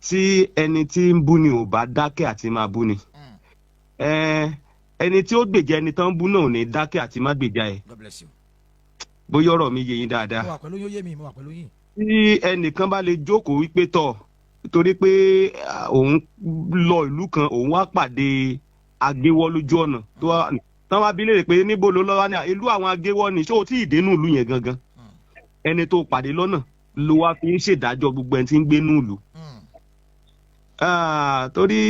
[SPEAKER 7] tí ẹni tí ń bú ni ò bá dákẹ́ àti máa bú ni ẹni tí ó gbèjà ẹni tán ń bú náà ò ní dákẹ́ àti má gbèjà ẹ̀ bóyá ọ̀rọ̀ mi yé yín dáadáa
[SPEAKER 2] mo wà pẹ̀lú yín mo wà pẹ̀lú yín.
[SPEAKER 7] tí ẹnìkan bá lè jókòó wípé tọ̀ nítorí pé òun lọ ìlú kan òun wá pàdé agéwọ́ lójú ọ̀nà tó wá tán wá bi léèrè pé níbo ló lọ́wọ́ ní ìlú àwọn agéwọ́ ni ṣé o tí ì dénú ìlú yẹn gangan ẹni tó pàdé lọ́nà ló wá fi ń ṣèdájọ́ gbogbo ẹni tí ń gbé nú ìlú. torí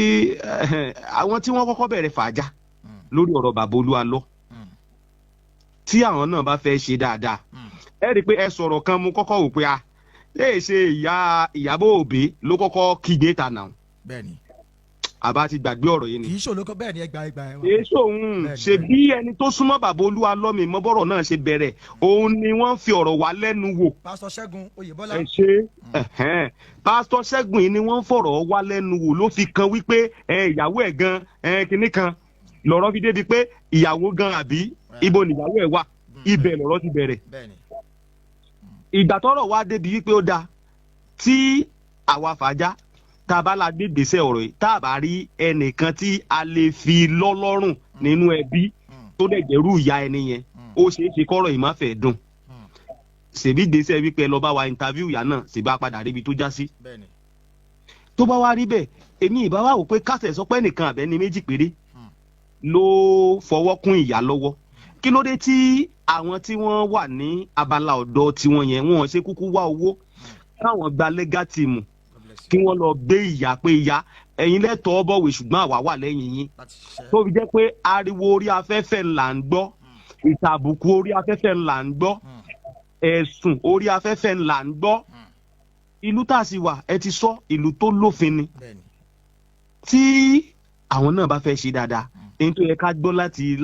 [SPEAKER 7] àwọn tí wọ́n kọ́kọ́ bẹ̀rẹ̀ fàájà lórí ọ̀rọ̀ bàbá Olúalọ́ tí àwọn náà bá fẹ́ ṣe dáadáa ẹ rí i pé ẹ sọ̀rọ̀ kan mo kọ́kọ́ wò pé lè ṣe Ìyábọ̀ Òbé ló kọ́kọ́ kígbe ta náà.
[SPEAKER 2] bẹ́ẹ̀ni.
[SPEAKER 7] àbá ti gbàgbé ọ̀rọ̀ yìí ni.
[SPEAKER 2] kì í ṣòro kọ́ bẹ́ẹ̀ ni ẹgbàá
[SPEAKER 7] èso òun ṣe bí ẹni tó súnmọ́ bàbá Olúwalọ́mi mọ́bọ̀rọ̀ náà ṣe bẹ̀rẹ̀ òun ni wọ́n fi ọ̀rọ̀ wá lẹ́nu wò.
[SPEAKER 2] pásítọ̀ Ṣẹ́gun Oyèbọ́lá.
[SPEAKER 7] ẹ ṣe pásítọ̀ Ṣẹ́gun yìí ni wọ́n fọ̀rọ̀ wá lẹ́nu wò ló fi kan wípé ìyàwó ẹ̀ gan kinní kan lọ̀rọ̀ fi débi pé ìyàwó gan àbí ibo nìyàwó ẹ̀ wà ibẹ̀ lọ̀rọ̀ ti bẹ̀rẹ̀. ìgbà tọ́rọ̀ wá débi wípé ó dáa tí àwa Fàájà tá a bá la gbé gbèsè ọ̀rọ̀ yìí tá a bá rí ẹnìkan tí a lè fi lọ́lọ́rùn nínú ẹbí tó dẹ̀ jẹ́rú ìyá ẹni yẹn ó ṣeé ṣe kọ́rọ̀ yìí má fẹ́ dùn. ṣèbí gbèsè wípé lọ bá wa interview ìyá náà sì bá padà ríbi tó já sí. tó bá wá rí bẹ́ẹ̀ èmi ìbá wá wò pé kásẹ̀ sọ pé nìkan àbẹ́ni méjì péré ló fọwọ́ kún ìyá lọ́wọ́. kí ló dé tí àwọn tí wọ́n wà ní abala ọ̀dọ́ tiwọn yẹn wọ́n ṣe kúkú wá owó káwọn gba legal team kí wọ́n lọ gbé ìyá pé ìyá ẹ̀yin lẹ́tọ̀ọ́ bọ̀wé ṣùgbọ́n àwa wà lẹ́yìn yín tó fi jẹ́ pé ariwo orí afẹ́fẹ́ là ń gbọ́ ìtàbùkù orí afẹ́fẹ́ là ń gbọ́ ẹ̀sùn orí afẹ́fẹ́ là ń gbọ́ ìlú tá a sì wà ẹ ti sọ ìlú tó lófin ni tí àwọn náà bá fẹ́ ṣe dáadáa èyí tó yẹ ká gbọ́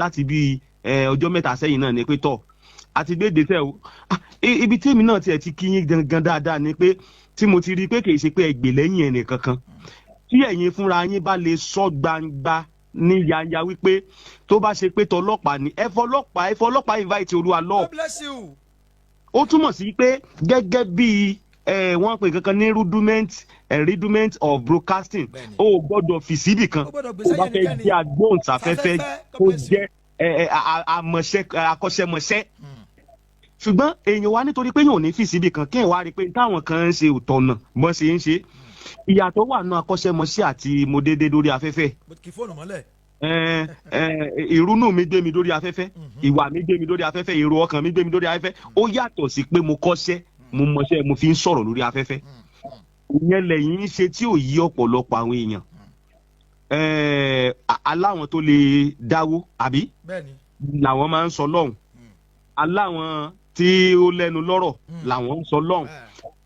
[SPEAKER 7] láti bí ọjọ́ mẹ́ta sẹ́yìn náà ni pé tọ́ àti gbé gbèsè o ibi tí èmi náà tiẹ̀ ti kí yín gangan dáadáa ni pé tí mo ti rí i pé kì í ṣe pé ẹ gbè lẹ́yìn ẹnì kankan tí ẹ̀yin fúnra yín bá lè sọ gbangba ní yanya wípé tó bá ṣe pé tọlọ́pàá ni ẹ fọlọ́pàá invite Olúwalọ́. ó túmọ̀ sí pé gẹ́gẹ́ bí wọ́n pè kankan ní rudiment of broadcasting ó gbọ́dọ̀ fi síbì kan ó bá fẹ́ jẹ́ agbóhùnsáfẹ́fẹ́ kó jẹ́ akọ́ṣẹ́mọṣẹ́ ṣùgbọ́n èèyàn wá nítorí pé yóò ní fi síbi kan kí ẹ̀ wá rí i pé táwọn kan ń ṣe òtọ̀nà bọ́n ṣe ń ṣe ìyàtọ̀ wà nù akọ́ṣẹ́mọṣẹ́ àti mo déédéé lórí afẹ́fẹ́. ìrúnú mi gbé mi lórí afẹ́fẹ́ ìwà mi gbé mi lórí afẹ́fẹ́ èrò ọkàn mi gbé mi lórí afẹ́fẹ́ ó yàtọ̀ sí pé mo kọ́ṣẹ́ mo mọṣẹ́ mo fi ń sọ̀rọ̀ lórí afẹ́fẹ́ ìyẹn lẹ́yìn ń ṣe tí ò yí ọ̀pọ̀lọpọ̀ àwọn èèyàn aláwọn tó lè dáwó àbí làwọn máa ń sọ lọ́hùn aláwọn tí ó lẹ́nu lọ́rọ̀ làwọn ń sọ lọ́hùn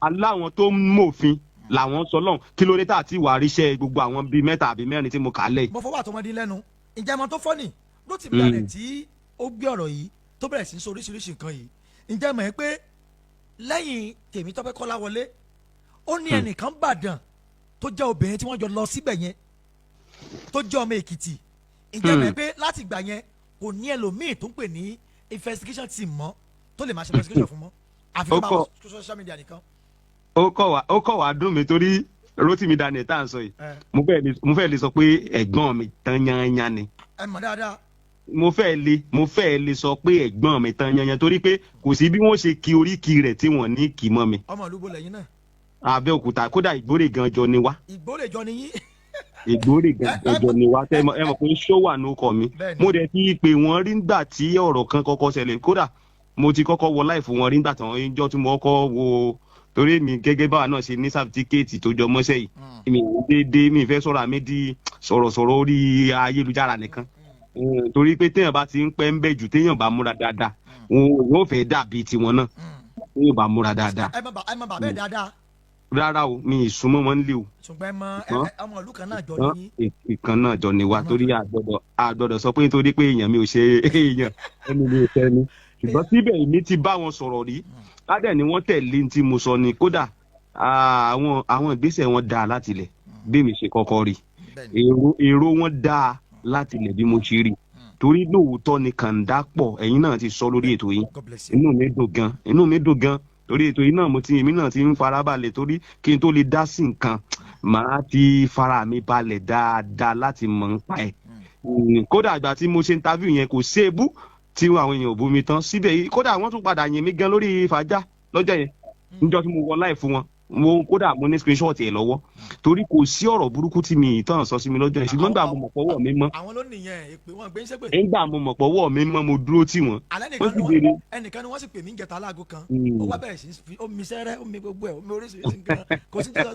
[SPEAKER 7] aláwọn tó ń mòfin làwọn ń sọ lọ́hùn kí ló dé tá àti ìwà àríṣẹ́ gbogbo àwọn bíi mẹ́ta àbí mẹ́rin tí mo kà á lẹ̀.
[SPEAKER 2] mo fọwọ́ àtọmọdé lẹ́nu ǹjẹ́ ẹmọ tó fọ́ ni ló ti bẹ̀rẹ̀ tí ó gbé ọ̀rọ̀ yìí tó bẹ̀rẹ̀ sí í sọ oríṣiríṣi nǹkan yìí ǹjẹ́ mọ̀ ẹ́ pé lẹ́yìn Tèmítọ́pẹ́ Kọ́láwọlé ó ní ẹnìkan bàdàn tó jẹ́ obìnrin tí wọ́n jọ lọ síbẹ̀ yẹn tó jẹ́ ọmọ Èkìtì ǹjẹ́ mọ̀ ẹ́ pé láti ìgbà yẹn kò ní ẹlòmíì tó ń pè ní investigation team mọ́ tó lè máa ṣe investigation fún mọ́ àfi tó bá wọ social media nìkan.
[SPEAKER 7] ó kọ̀ wá dùn mí torí Rótìmí Daniel tá à ń sọ yìí mo fẹ́ lè sọ pé ẹ̀gbọ́n mi tán yanyan ni.
[SPEAKER 2] ẹ mọ̀ dáadáa.
[SPEAKER 7] mo fẹ́ lè sọ pé ẹ̀gbọ́n mi tán yanyan torí pé kò sí bí wọ́n ṣe ki oríkì rẹ̀ tí wọ́n ní kì í mọ́ mi.
[SPEAKER 2] ọmọ ìlú bolẹ̀ yín náà.
[SPEAKER 7] Abẹ́òkúta kódà Ìgbórè gan jọ ni wá.
[SPEAKER 2] Ìgbórè jọ ni yín.
[SPEAKER 7] Ìgbórè gan jọ ni wá ẹ mọ̀ pé ṣó wà ní ọkọ mi mo dẹ̀ ti pè wọ́n rí nígbà tí ọ̀rọ̀ kan kọ́kọ́ ṣẹlẹ̀ kódà mo ti kọ́kọ́ wọ láìfù wọn rí nígbà tí wọ́n jọ́ tí mo kọ́ wo torí mi gẹ́gẹ́ báwa náà ṣe ní sáfìtíkẹ́ẹ̀tì tó jọ mọ́ṣẹ́ yìí mi déédéé mi fẹ́ sọ̀rọ̀ àmì di sọ̀rọ̀sọ̀rọ̀ orí ayélujára nìkan torí pé téèyàn bá ti ń pẹ́ ń bẹ̀ jù téèyàn bá múra dáadáa wọn ò fẹ́ dàbí tiwọn náà téèyàn bá múra dáadáa.
[SPEAKER 2] ẹ mọ bàbá ẹ dáadáa.
[SPEAKER 7] rárá o mi ìsúnmọ́ wọn lé o.
[SPEAKER 2] ṣùgbọ́n ọmọ ìlú kan náà jọ ní.
[SPEAKER 7] ìkan náà jọ ní wa torí àgbọ̀dọ̀ sọ pé nítorí pé èèyàn mi ò ṣe èèyàn ẹni mi ò fẹ́ ni ṣùgbọ́n síbẹ̀ èmi ti bá wọn sọ̀rọ̀ rí ládẹ̀ ni wọ́n tẹ̀lé tí mo sọ ni kódà àwọn ìgbésẹ̀ wọn dáa láti ilẹ̀ bí mi ṣe kọ́kọ́ rí èrò wọn dáa láti ilẹ̀ bí mo ṣe rí torí lóòótọ́ ni kàńdá pọ̀ ẹ̀yin náà ti sọ lórí ètò yìí inú mi dùn gan torí ètò yìí náà èmi náà ti ń farabalẹ̀ torí kí n tó lè dá sí nǹkan màá ti fara mi balẹ̀ dáadáa láti mọ̀ nípa ẹ̀ kódà àgbà tí mo ṣe interview yẹn kò séebú tí àwọn èèyàn ò bú mi tán síbẹ̀ kódà wọ́n tún padà yìn mí gan lórí Fàájà lọ́jọ́ yẹn níjọ́ tí mo wọ láì fún wọn kódà mo ní screenshot ẹ̀ lọ́wọ́ torí kò sí ọ̀rọ̀ burúkú tí mi ìtàn sọ sí mi lọ́jọ́ yẹn ṣùgbọ́n nígbà mo mọ̀ pọ̀wọ́ mi mọ́.
[SPEAKER 2] àwọn ló nìyẹn èpè wọn gbé ń ṣépè.
[SPEAKER 7] nígbà mo mọ̀ pọ̀wọ́ mi mọ́ mo dúró tì wọ́n.
[SPEAKER 2] ẹnìkan ni wọ́n sì pè mí ń jẹta aláàgó kan ó wá bẹ̀rẹ̀ sí omi sẹ́rẹ́ omi gbogbo ẹ̀ omi oríṣiríṣi nǹkan kò sí ti sọ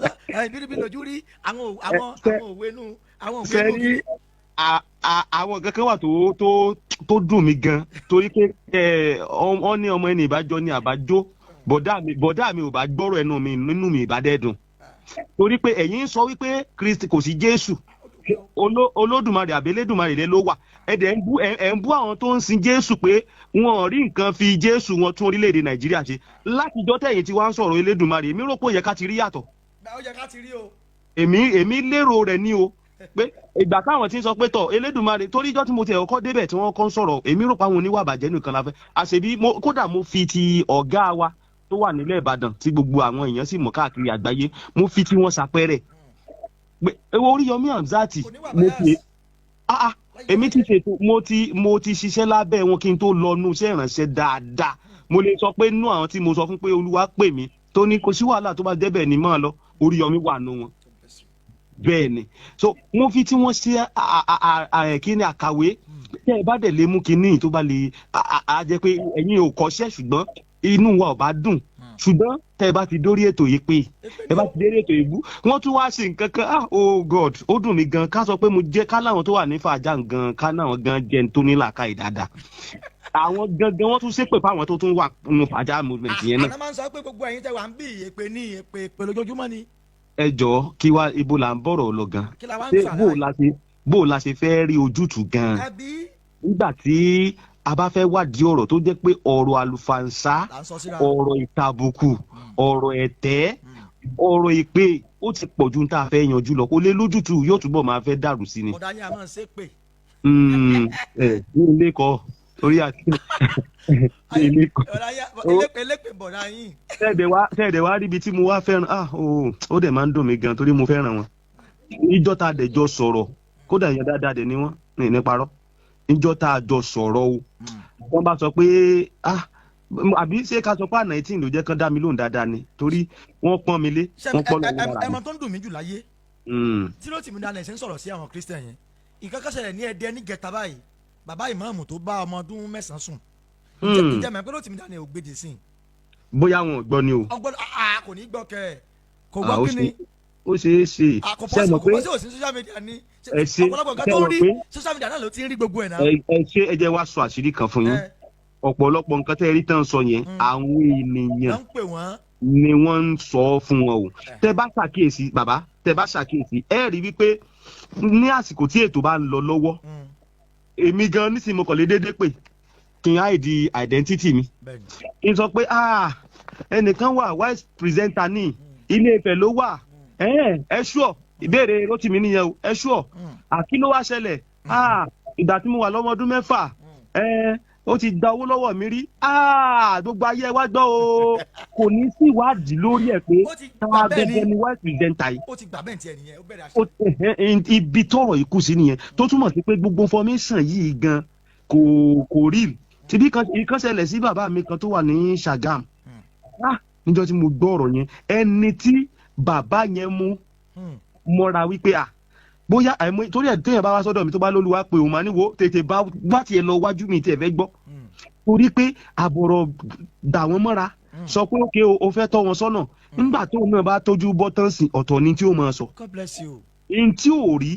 [SPEAKER 2] bíríbí lójú rí àwọn òwe nù kiri.
[SPEAKER 7] àwọn kankan wà tó dùn mí gan torí pé ọ ní ọmọ ẹni ìbájọ ní àbájọ bọ̀dá mi ò bá gbọ́rọ̀ ẹnu mi nínú mi ìbá dẹ́dùn torí pé ẹ̀yin ń sọ wípé Kristi kò sí Jésù olódùmarè àbẹ́lẹ́dùmarè lé ló wà ẹ̀dẹ̀ ń bú àwọn tó ń sin Jésù pé wọn ò rí nǹkan fi Jésù wọn tún orílẹ̀-èdè Nàìjíríà ṣe látijọ́ tẹ̀yìn tí wọ́n ń sọ̀rọ̀ Elédùmarè èmi rò pé ó yẹ ká ti rí yàtọ̀.
[SPEAKER 2] ó yẹ ká ti rí o.
[SPEAKER 7] èmi lérò rẹ̀ ní o pé ìgbà táwọn ti ń sọ pé tọ̀ Elédùmarè torí ijọ́ tí mo ti ẹ̀kọ́ débẹ̀ tí wọ́n kọ́ ń sọ̀rọ̀ èmi rò pé àwọn oníwà bàjẹ́ nìkan la fẹ́ àṣebí kódà mo fi ti ọ̀gá wa tó wà nílẹ̀ Ìbàdàn tí gbogbo àwọn èèyàn sì mọ̀ káàkiri àgbáyé mo fi tí wọ́n ṣàpẹẹrẹ Oríyọmí Hamzat mo fi èmi ti ṣètò mo ti ṣiṣẹ́ lábẹ́ wọn kí n tó lọ nú iṣẹ́ ìrànṣẹ́ dáadáa mo lè sọ pé nú àwọn tí mo sọ fún pé Olúwa pè mí tó ní kò sí wàhálà tó bá débẹ̀ ní máa lọ Oríyọmí wà nú wọn bẹ́ẹ̀ ni so mo fi tí wọ́n ṣe kíni àkàwé tẹ́ ẹ bá dẹ̀ lè mú kíní tó bá lè jẹ́ pé ẹ̀yin ò kọ́ṣẹ́ ṣùgbọ́n inú wa ò bá dùn ṣùgbọ́n tẹ́ ẹ bá ti dórí ètò yìí pé ẹ bá ti dórí ètò yìí bú wọ́n tún wá ṣe nǹkan kan oh God ó dùn mí gan ká sọ pé mo jẹ́ ká láwọn tó wà ní fàájà gan ká láwọn gan jẹ́ tó ní làákàyè dáadáa àwọn gangan wọ́n tún ṣépè fáwọn tó tún wà nínú fàájà movement yẹn náà.
[SPEAKER 2] àná máa ń sọ pé gbogbo ẹ̀yin tẹ́ wà ń bí èpè ní èpè lójoojúmọ́ ni.
[SPEAKER 7] ẹ jọ̀ọ́ kí wá ibo là ń bọ̀rọ̀ lọ gan bó o la ṣe fẹ́ rí ojútùú gan nígbà tí a bá fẹ́ wádìí ọ̀rọ̀ tó jẹ́ pé ọ̀rọ̀ àlùfàǹsá ọ̀rọ̀ ìtàbùkù ọ̀rọ̀ ẹ̀tẹ́ ọ̀rọ̀ ìpè ó ti pọ̀ ju tá a fẹ́ yanjú lọ kó lè lójútùú yóò túbọ̀ máa fẹ́ dàrú sí ni.
[SPEAKER 2] ọ̀dà yín a máa ṣe pé.
[SPEAKER 7] ní ilé kọ́ torí àti ilé kọ́.
[SPEAKER 2] elépè bọ̀dà yín.
[SPEAKER 7] tẹ́ẹ̀dẹ̀ wá ríbi tí mo wá fẹ́ràn ó dẹ̀ máa ń dùn mí gan torí mo fẹ́ràn wọn. níjọ́ tá a dẹ̀ jọ sọ̀rọ̀ kódà yẹn dáadáa dẹ̀ ni wọ́n ní parọ́ níjọ́ tá a jọ sọ̀rọ̀ o wọ́n bá sọ pé àbí ṣé ká sọ pé 19 ló jẹ́ kán dá mi lóhùn dáadáa ni torí wọ́n pọ́n mi lé wọ́n pọ́n lọ́wọ́ lára mi.
[SPEAKER 2] ẹmọ tó ń dùn mí jù láyé tí ló ti mú dáná ẹ̀sẹ̀ ń sọ̀rọ̀ sí àwọn Christian yẹn nǹkan kan ṣẹlẹ̀ ní Ẹdẹ ní gẹ̀ta báyìí bàbá ìmáàmù tó bá ọmọ ọdún 9 sùn ǹjẹ́ mọ̀ pé ló ti mú dáná ò gbèdè sí i.
[SPEAKER 7] bóyá wọn ò gbọ́ ni o.
[SPEAKER 2] ọgbọ́n kò ní gbọ́ kẹ́ ẹ̀ kò gbọ́ kí ni.
[SPEAKER 7] ó ṣeé ṣe ṣe mọ̀ pé
[SPEAKER 2] ọ̀pọ̀lọpọ̀ nǹkan tó rí social media náà ló ti ń rí gbogbo ẹ̀ náà.
[SPEAKER 7] ẹ jẹ́ wá sọ àṣírí kan fún yín ọ̀pọ̀lọpọ̀ nǹkan tẹ́ ẹ rí tán sọ yẹn àwọn ènìyàn ni wọ́n ń sọ fún wọn o tẹ́ bá ṣàkíyèsí bàbá tẹ́ bá ṣàkíyèsí ẹ rí wípé ní àsìkò tí ètò bá ń lọ lọ́wọ́ èmi gan nísìnyí mo kàn lè déédéé pé kí n hide identity mi kí n sọ pé ẹnìkan wà vice presenter ní Ilé Ifẹ̀ ló wà ẹ ṣúọ ìbéèrè Rótìmí nìyẹn o ẹ ṣúọ àkí ló wá ṣẹlẹ̀ ìgbà tí mo wà lọ́mọ ọdún 6 ó ti gba owó lọ́wọ́ mi rí gbogbo ayé wá gbọ́ o kò ní sí ìwádìí lórí ẹ̀ pé táwa gẹ́gẹ́ ni vice presenter yìí.
[SPEAKER 2] ó ti gbà bẹ́ẹ̀ tiẹ̀ nìyẹn ó bẹ̀rẹ̀ àṣẹ.
[SPEAKER 7] ibi tọ́rọ̀ yìí kù sí nìyẹn tó túmọ̀ sí pé gbogbo information yìí gan kò rí tìbí kan ṣẹlẹ̀ sí bàbá mi kan tó wà ní Ṣàgám níjọ́ tí mo gbọ́ ọ̀rọ̀ yẹn ẹni tí bàbá yẹn mú mọ́ra wípé bóyá torí ẹ̀ téèyàn bá wá sọ́dọ̀ mi tó bá lólúwa pé òun máa ní wo tètè bá tiẹ̀ lọ wájú mi tiẹ̀ fẹ́ gbọ́ torí pé àbọ̀rọ̀ dà wọ́n mọ́ra sọ pé ókè o fẹ́ tọ́ wọn sọ́nà nígbà tó náà bá tójú bọ́ tán sí ọ̀tọ̀ ni tí ó máa sọ.
[SPEAKER 2] God bless you.
[SPEAKER 7] in tí ò rí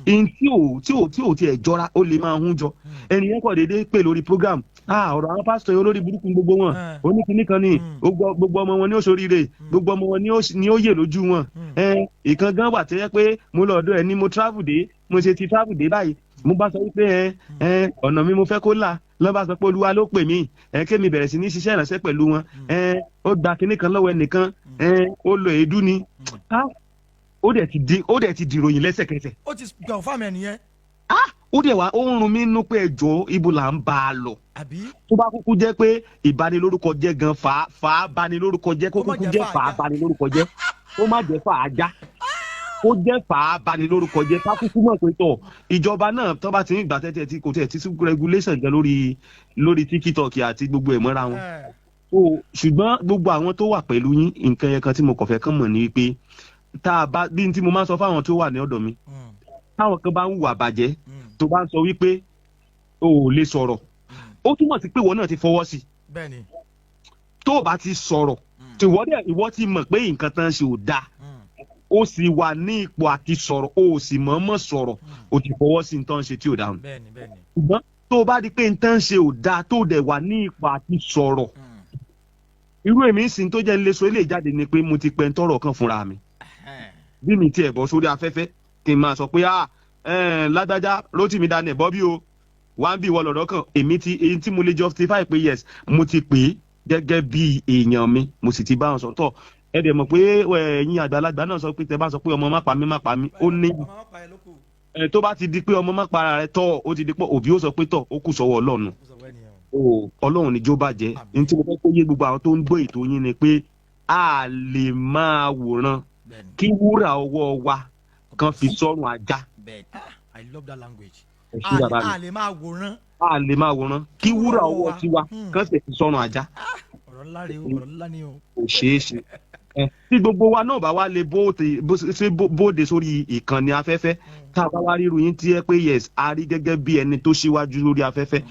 [SPEAKER 7] in tí ò tiẹ̀ jọra ó lè máa hún jọ ẹnìyẹn kọ̀ déédéé pè lórí program ọ̀rọ̀ àwọn pásítọ̀ yẹn olórí burúkú gbogbo wọn oníkìní kan ní gbogbo ọmọ wọn ní ó ṣoríire gbogbo ọmọ wọn ní ó yè lójú wọn ìkan gan wà tẹ́yẹ pé mo lọ ọ̀dọ̀ ẹ̀ ní mo travel dé mo ṣe ti travel dé báyìí mo bá sọ wípé ọ̀nà mi mo fẹ́ kó là lọ́ bá sọ pé Olúwa ló pè mí kémi bẹ̀rẹ̀ sí ní ṣiṣẹ́ ìránṣẹ́ pẹ̀lú wọn ó gba kinní kan lọ́wọ́ ẹnìkan ó lo èédú ni ó dẹ̀ ti dìròyìn lẹ́sẹ̀kẹsẹ̀.
[SPEAKER 2] ó ti gbà fáàmì ẹ̀ nìyẹn.
[SPEAKER 7] ó dẹ̀ wá ó ń run mí nú pé ẹjọ́ ibo là ń bá a lọ. tó bá kúkú jẹ́ pé ìbanilórúkọ jẹ́ gan fà á banilórúkọ jẹ́ kó kúkú jẹ́ fà á banilórúkọ jẹ́ ó má jẹ́ fà á já ó jẹ́ fà á banilórúkọ jẹ́ ká kúkú mọ̀ pé tọ̀ ìjọba náà tó bá ti ń gbà tẹ́tẹ́ tí kò tẹ̀ tí regulation gan lórí TikTok àti gbogbo ẹ̀ mọ́ra wọn. ṣùgbọ́n gbogbo àwọn tó wà pẹ̀lú yín nǹkan yẹn kan tí mo kàn fẹ́ kàn mọ̀ ní pé tá a bá bí n tí mo máa ń sọ fáwọn tó wà ní ọ̀dọ̀ mi táwọn kan bá ń hùwà bàjẹ́ tó bá ń sọ wípé o ò lè sọ̀rọ̀ ó túmọ̀ sí pé ìwọ náà ti fọwọ́ sí
[SPEAKER 2] bẹ́ẹ̀ni
[SPEAKER 7] tó o bá ti sọ̀rọ̀ ìwọ ti mọ̀ pé nǹkan tán ṣe ò dáa ó sì wà ní ipò àti sọ̀rọ̀ ó sì mọ̀ọ́mọ̀ sọ̀rọ̀ ó ti fọwọ́ sí nǹkan ṣe tí ò dáa ṣùgbọ́n tó o bá di pé nǹkan ṣe ò dáa tó dẹ̀ wà ní ipò àti sọ̀rọ̀ irú èmi ń sìn tó jẹ́ ń lé so ilé ìjáde ni pé mo ti pẹ́ ń tọrọ kan fúnra mi bí mi tiẹ̀ bọ́ sórí afẹ́fẹ́ kí n máa sọ pé ládájá Rótìmí Daniel Bobby o wá ń bí ìwọ lọ́dọ̀ kan èyí tí mo lè justify pé yes mo ti pè é gẹ́gẹ́ bí èèyàn mi mo sì ti bá wọn sọ̀tọ̀ ẹ dẹ̀ mọ̀ pé ẹ̀yin àgbàlagbà náà sọ pé tẹ bá sọ pé ọmọ má pa mí ó ní tó bá ti di pé ọmọ má para rẹ tọ́ ó ti di pé òbí ó sọ pé tọ́ ó kù sọ́wọ́ Ọlọ́run Ọlọ́run ní jó bàjẹ́ ní tí mo fẹ́ kó yé gbogbo àwọn tó ń gbọ́ ètò yín ni pé a lè máa wòran kí wúrà ọwọ́ wa kan fi sọ́run ajá.
[SPEAKER 2] I love that language.
[SPEAKER 7] a
[SPEAKER 2] lè máa wòran.
[SPEAKER 7] a lè máa wòran kí wúrà ọwọ́ tiwa kan sì fi sọ́run ajá.
[SPEAKER 2] ọ̀rọ̀ ńlá rèé o ọ̀rọ̀ ńlá ni o.
[SPEAKER 7] kò ṣeé ṣe tí gbogbo wa náà bá wá lè bóde sórí ìkànnì afẹ́fẹ́ tá a bá wá ríru yín tí ẹ pé yes a rí gẹ́gẹ́ bí ẹni tó ṣíwájú lórí afẹ́fẹ́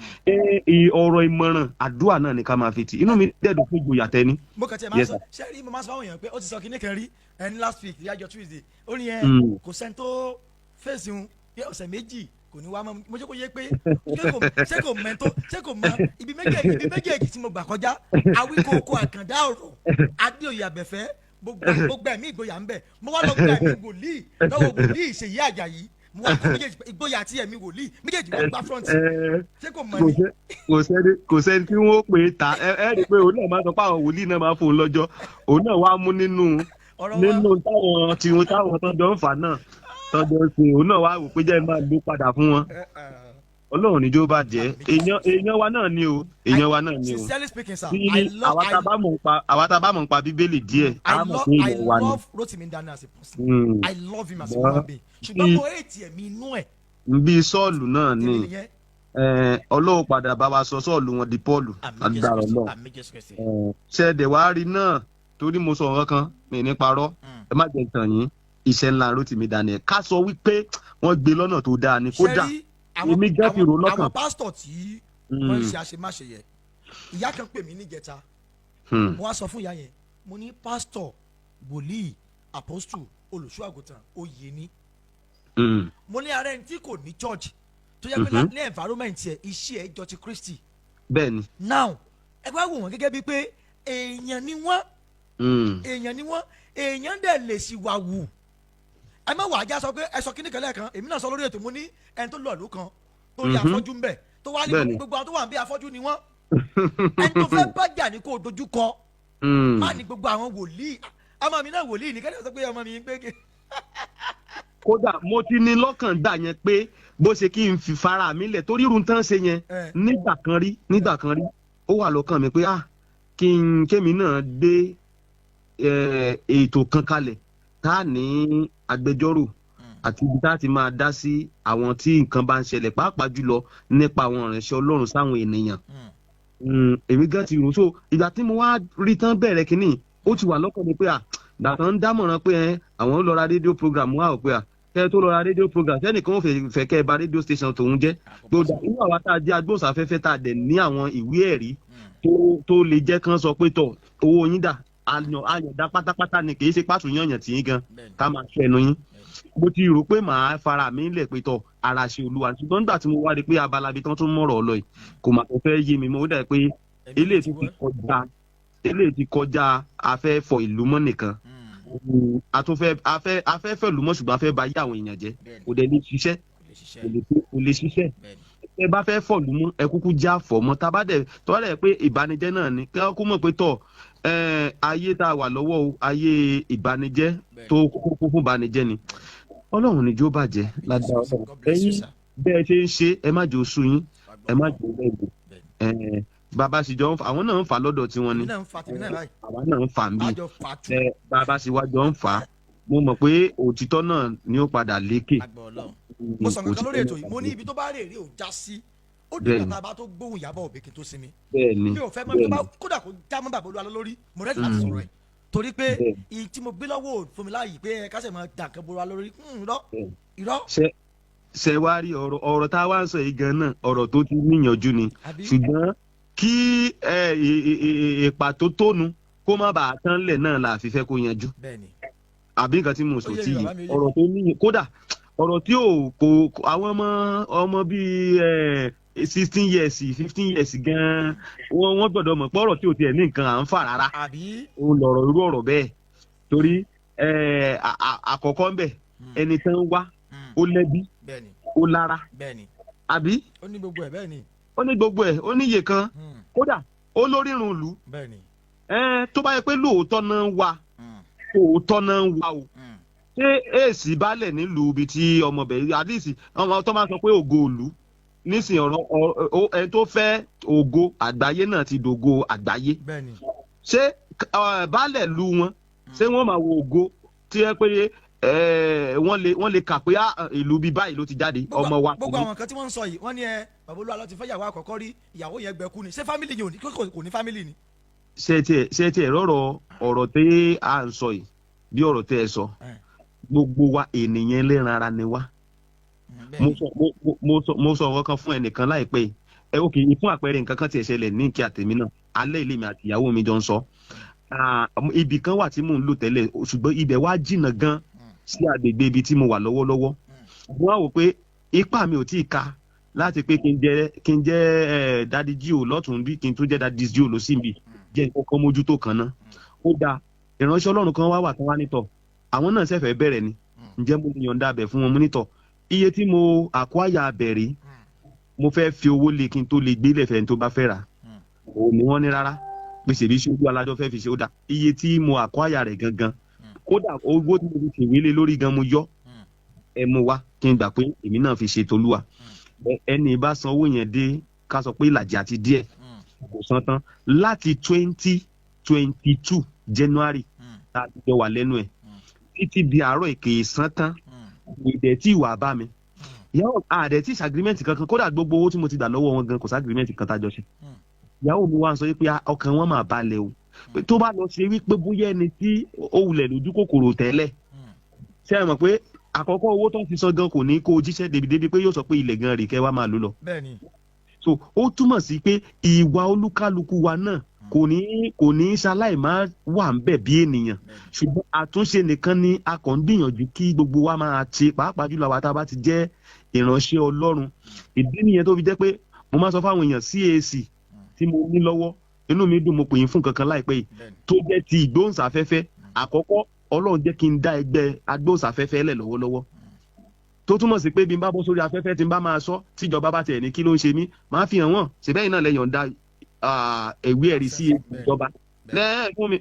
[SPEAKER 7] ọ̀rọ̀ ìmọ̀ràn àdúrà náà ni ká máa fi tì inú mi dẹ̀dùn fún ìgboyà tẹ́ni.
[SPEAKER 2] mo kàn tí ẹ máa sọ ṣé rí mo máa sọ fáwọn èèyàn pé ó ti sọ kíní kan rí ẹni last week ìyájọ Tuesday ó ní ẹ kò sẹ́ni tó fèsì un pé ọ̀sẹ̀ méjì kò ní wá mọ́ mo jẹ́ kó yé pé ṣé kò mẹ́tò ṣé kò mọ ibi méjèèjì tí mo gbà kọjá Awíkókó Àkàndá ọ̀rọ̀ Adéoyè Àbẹ̀fẹ́ gbogbo ẹ̀mí ìgboyà ń bẹ̀ mo wá lọ gba ẹ̀mí wòlíì lọ́wọ́ wòlíì Ṣèyí Àjàyí mo wá kó méjèèjì ìgboyà àti ẹ̀mí wòlíì méjèèjì wọ́n gba front ṣé kò mọ̀ ni.
[SPEAKER 7] kò sẹ́ni tí wọ́n pè é ta ẹ rí i pé òun náà máa sọ pé àwọn wòlíì náà máa fòun lọ́jọ́ òun náà wá mú nínú táwọn tọ́jọ́ ń fà náà tọ́jọ́ ṣe òun náà wá wò pé jẹ́ máa ló padà fún wọn. Ọlọ́run níjó bàjẹ́ èèyàn wa náà ni o èèyàn wa náà ni o tí àwa tá a bá mọ̀ nípa Bíbélì díẹ̀ á mọ̀ pé èèyàn wa ni.
[SPEAKER 2] I love Rótìmí Daniel as a person. I love him as a human being. ṣùgbọ́n mo hate ẹ̀mí inú ẹ̀.
[SPEAKER 7] bí Sọ́ọ̀lù náà ni Ọlọ́run padà bá wa sọ Sọ́ọ̀lù wọn di Pọ́ọ̀lù agbára Ọlọ́run. ṣẹ̀dẹ̀ wá rí náà torí mo sọ ọ̀rọ̀ kan mi ní parọ́ ẹ má jẹ́ tàn yín iṣẹ́ ńlá Rótìmí Daniel ká sọ wípé wọ́n gbé lọ́nà tó dáa ni kódà èmi jẹ́ fi rò lọ́kàn.
[SPEAKER 2] àwọn pásítọ̀ tí wọ́n ń ṣe àṣemáṣe yẹ ìyá kan pè mí níjẹta mo wá sọ fún ìyá yẹn mo ní pásítọ̀ wòlíì apostol olùṣọ́ àgùntàn oyè ni mo ní ara ẹni tí kò ní church tó yẹ pé ní environment yẹ iṣẹ́ ẹ̀ jọ ti Kristi.
[SPEAKER 7] bẹ́ẹ̀ni.
[SPEAKER 2] now ẹ bá wò wọ́n gẹ́gẹ́ bíi pé èèyàn ni wọ́n èèyàn dẹ̀ lè sì wà wù ẹ má wàá já sọ pé ẹ sọ kíní kan lẹ́ẹ̀kan èmi náà sọ lórí ètò mo ní ẹni tó lọ ìlú kan tó rí afọ́jú ń bẹ̀ tó wá ní gbogbo àwọn tó wà ń bí afọ́jú ni wọ́n ẹni tó fẹ́ bájà ní kó dojú kọ má ní gbogbo àwọn wòlíì ọmọ mi náà wòlíì ní kẹ́lẹ́ sọ pé ọmọ mi ń gbé.
[SPEAKER 7] kódà mo ti ní lọ́kàn gbà yẹn pé bó ṣe kí n fi fara mi lẹ̀ torí irun tán ṣe yẹn nígbà kan rí ó wà lọ́kàn mi pé kémi náà dé ètò kan kalẹ̀ tá a ní agbẹjọ́rò àti ibi tá a ti máa dá sí àwọn tí nǹkan bá ń ṣẹlẹ̀ pàápàá jùlọ nípa àwọn ìránṣẹ́ Ọlọ́run sáwọn ènìyàn. èmi gan ti rò so ìgbà tí mo wá rí tán bẹ̀rẹ̀ kínní ó ti wà lọ́kàn mi pé dàtàn ń dámọ̀ràn pé àwọn lọ ra rédíò program wà ó pé kẹ́ ẹ tó lọ ra rédíò program sẹ́nìkan ó fẹ́ kẹ́ ẹ bà rédíò station tòun jẹ́ gbọ́dọ̀ inú àwa tá a jẹ́ agbóhùnsáfẹ́fẹ́ tá a dẹ̀ ní àwọn ìwé ẹ̀rí tó lè jẹ́ kán sọ pé tọ̀ owó yín dà àyàndá pátápátá ni kì í ṣe pàtó yànyàn tí yín gan ká máa ṣe ẹnu yín mo ti rò pé màá fara mi lẹ̀ pé tọ̀ ara ṣe Olúwa ṣùgbọ́n nígbà tí mo wá rí pé abala ibi tán tún mọ̀rọ̀ ọ̀lọ́ yìí kò mà tó fẹ́ yé mi mo dà pé eléyìí ti kọjá afẹ́fọ̀ ìlú mọ́ nìkan afẹ́fẹ́ ìlú mọ́ ṣùgbọ́n afẹ́ bá yí àwọn èèyàn jẹ́ kò dẹ̀ lè ṣiṣẹ́ kò lè ṣiṣẹ́ ẹ bá fẹ́ fọ̀ ìlú mọ́ ẹ kúkú já fọ̀ mọ́ tá a bá dẹ̀ pé ìbànújẹ́ náà ni kí wọ́n kú mọ̀ pé tọ̀ ayé tá a wà lọ́wọ́ o ayé ìbànújẹ́ tó kún fún ìbànújẹ́ ni Ọlọ́run ní jó bàjẹ́ ládàá Ọlọ́run ẹ̀yin bẹ́ẹ̀ ṣe ń ṣe ẹ má jò sú yín ẹ má jò lẹ́gbẹ̀ẹ́ bàbá sì jọ ń fa àwọn náà ń fa lọ́dọ̀ tiwọn ni àwa náà ń fa ń bí bàbá sì wá jọ ń fa mo mọ̀ pé òtítọ́ náà ni ó padà lékè.
[SPEAKER 2] mo sọ nǹkan lórí ètò yìí mo ní ibi tó bá rè rí ò já sí ó dé bàtà bá tó gbóhùn Ìyábọ̀ Òbí kí n tó sinmi mi ò fẹ́ mọ́ bí kódà kó já mọ́ bàbá Olúwa lórí mo rẹ́dí láti sọ̀rọ̀ ẹ̀ torí pé ìyí tí mo gbé lọ́wọ́ fún mi láàyè pé kásẹ̀ máa dà nǹkan Olúwa lórí irọ́.
[SPEAKER 7] ṣe wá rí ọ̀rọ̀ tá a wá ń sọ yìí gan náà ọ̀rọ̀ tó ti níyànjú ni ṣùgbọ́n kí ìpà tó tónu kó má bàa tán lẹ̀ náà la fi fẹ́ kó yanjú àbí nǹkan tí mo sọ tí yìí ọ̀rọ̀ tó níyàn kódà ọ̀rọ̀ tí kò àwọn ọmọ bíi 16 years 15 years gan wọ́n gbọ́dọ̀ mọ̀ pé ọ̀rọ̀ tí ò tiẹ̀ ní nǹkan à ń fà rárá òun lọ̀rọ̀ irú ọ̀rọ̀ bẹ́ẹ̀ torí àkọ́kọ́ ń bẹ̀ ẹni tán wá ó lẹ́bí
[SPEAKER 2] bẹ́ẹ̀ni
[SPEAKER 7] ó lára
[SPEAKER 2] bẹ́ẹ̀ni
[SPEAKER 7] àbí
[SPEAKER 2] ó ní gbogbo ẹ̀ bẹ́ẹ̀ni
[SPEAKER 7] ó ní gbogbo ẹ̀ ó ní iye kan kódà ó lórírun ìlú
[SPEAKER 2] bẹ́ẹ̀ni
[SPEAKER 7] tó bá yẹ pé lóòótọ́ náà wà òótọ́ náà wà o ṣé èsì balẹ̀ nílùú ibi tí ọmọbìnrin àdìsí ọmọ tó máa sọ pé ògo ìlú nísìnyí ọ̀rọ̀ ẹni tó fẹ́ ògo àgbáyé náà ti dògo àgbáyé
[SPEAKER 2] bẹ́ẹ̀ni
[SPEAKER 7] ṣé baálẹ̀ lu wọn ṣé wọ́n máa wo ògo tí ẹ pé wọ́n lè kà pé ìlú bíi báyìí ló ti jáde ọmọ wa.
[SPEAKER 2] gbogbo àwọn kan tí wọ́n ń sọ yìí wọ́n ní bàbá olúwa ló ti fẹ́ ìyàwó àkọ́kọ́ rí ìyàwó yẹn gbẹ̀kú ni ṣé fámìlì yìí kò ní fámìlì ni.
[SPEAKER 7] ṣé tiẹ̀ rọ̀rọ̀ ọ̀rọ̀ tí à ń sọ yìí bí ọ̀rọ̀ tẹ́ ẹ sọ gbogbo wa ènìyàn ẹlẹ́ran ara ni wá. mo sọ ọ̀rọ̀ kan fún ẹnìkan láìpẹ́ yìí ok fún àpẹẹrẹ nǹkan kan tiẹ̀ ṣẹlẹ̀ ní kí àtẹ̀mí náà alẹ́ ilé mi àti ìyàwó mi jọ ń sọ ibì kan wà tí mò ń lò tẹ́lẹ̀ ṣùgbọ́n ibẹ̀ wá jìnnà gan sí agbègbè ibi tí mo wà lọ́wọ́lọ́wọ́ wọ́n á wò pé ipá mi ò tí ì ka láti pé kí n jẹ́ dadi jíò lọ́tún bí kí n tó jẹ́ dadi jíò lọ sí ibi jẹ́ kọ́kọ́ mójútó kan náà ó dáa ìránṣẹ́ ọlọ́run kan wá wà tán wá nítọ̀ àwọn náà ṣẹ̀fẹ̀ bẹ̀rẹ̀ ni ǹjẹ́ mo ní yọ̀ǹda abẹ̀ fún wọn mo nítọ̀ iye tí mo àkúáyà abẹ̀rẹ̀ mo fẹ́ fi owó lé kí n tó lè gbé lẹ́fẹ̀ẹ́ tó bá fẹ́ rà òun ni wọ́n ní rárá gbèsè bí ṣojú alájọ fẹ́ fi ṣe ó dà iye tí mo àkúáyà rẹ̀ gangan kódà owó tí mo fi ṣèwé lé lórí gan mo yọ ẹ mú wá kí n gbà pé èmi náà fi ṣe tolúwa ẹni bá san owó yẹn dé ká sọ pé ìlàjì àti díẹ̀ kò san tán láti 2022 January tá a ti jọ wà lẹ́nu ẹ̀ títí di àárọ̀ èké san tán ìdẹ̀ tí ìwà bá mi ìyàwó àdẹ̀ tí ìṣàgírímẹ̀ntì kankan kódà gbogbo owó tí mo ti gbà lọ́wọ́ wọn gan kò ságírímẹ̀ntì kan tájọ ṣe ìyàwó mi wá ń sọ pé ọkàn wọn máa balẹ̀ o tó bá lọ ṣe wípé bóyá ẹni tí ó wulẹ̀ lójú kòkòrò tẹ́lẹ̀ ṣé ẹ mọ̀ pé àkọ́kọ́ owó tó ń fi san gan kò ní kó o jíṣẹ́ débi pé yóò sọ pé ilẹ̀ gan rè kẹ́ wá máa lò lọ.
[SPEAKER 2] bẹ́ẹ̀ni.
[SPEAKER 7] so ó túmọ̀ sí pé ìwà olúkálukú wa náà kò ní ṣaláì máa wà ń bẹ̀ bí ènìyàn ṣùgbọ́n àtúnṣe nìkan ni a kàn ń gbìyànjú kí gbogbo wa máa ṣe pàápàá jùlọ àwa tá a bá ti jẹ́ ìránṣẹ́ Ọlọ́run ìdí nìyẹn tó fi jẹ́ pé mo máa sọ fáwọn èèyàn CAC tí mo ní lọ́wọ́ inú mi dùn mo pè yín fún kankan láìpẹ́ yìí tó jẹ́ ti ìgbóhùnsáfẹ́fẹ́ àkọ́kọ́ Ọlọ́run jẹ́ kí n dá ẹgbẹ́ agbóhùnsáfẹ́fẹ́ lẹ̀ lọ́wọ́lọ́wọ́ tó túmọ̀ sí pé bí n bá bọ́ sórí afẹ́fẹ́ tí n bá máa sọ tíjọba bá tiẹ̀ ní kí ló ń ṣe mí máa fi hàn wọ́n ṣèbẹ́yìn náà lẹ́yìn ọ̀dà ìwé ẹ̀rí sí ìjọba lẹ́ẹ̀ fún mi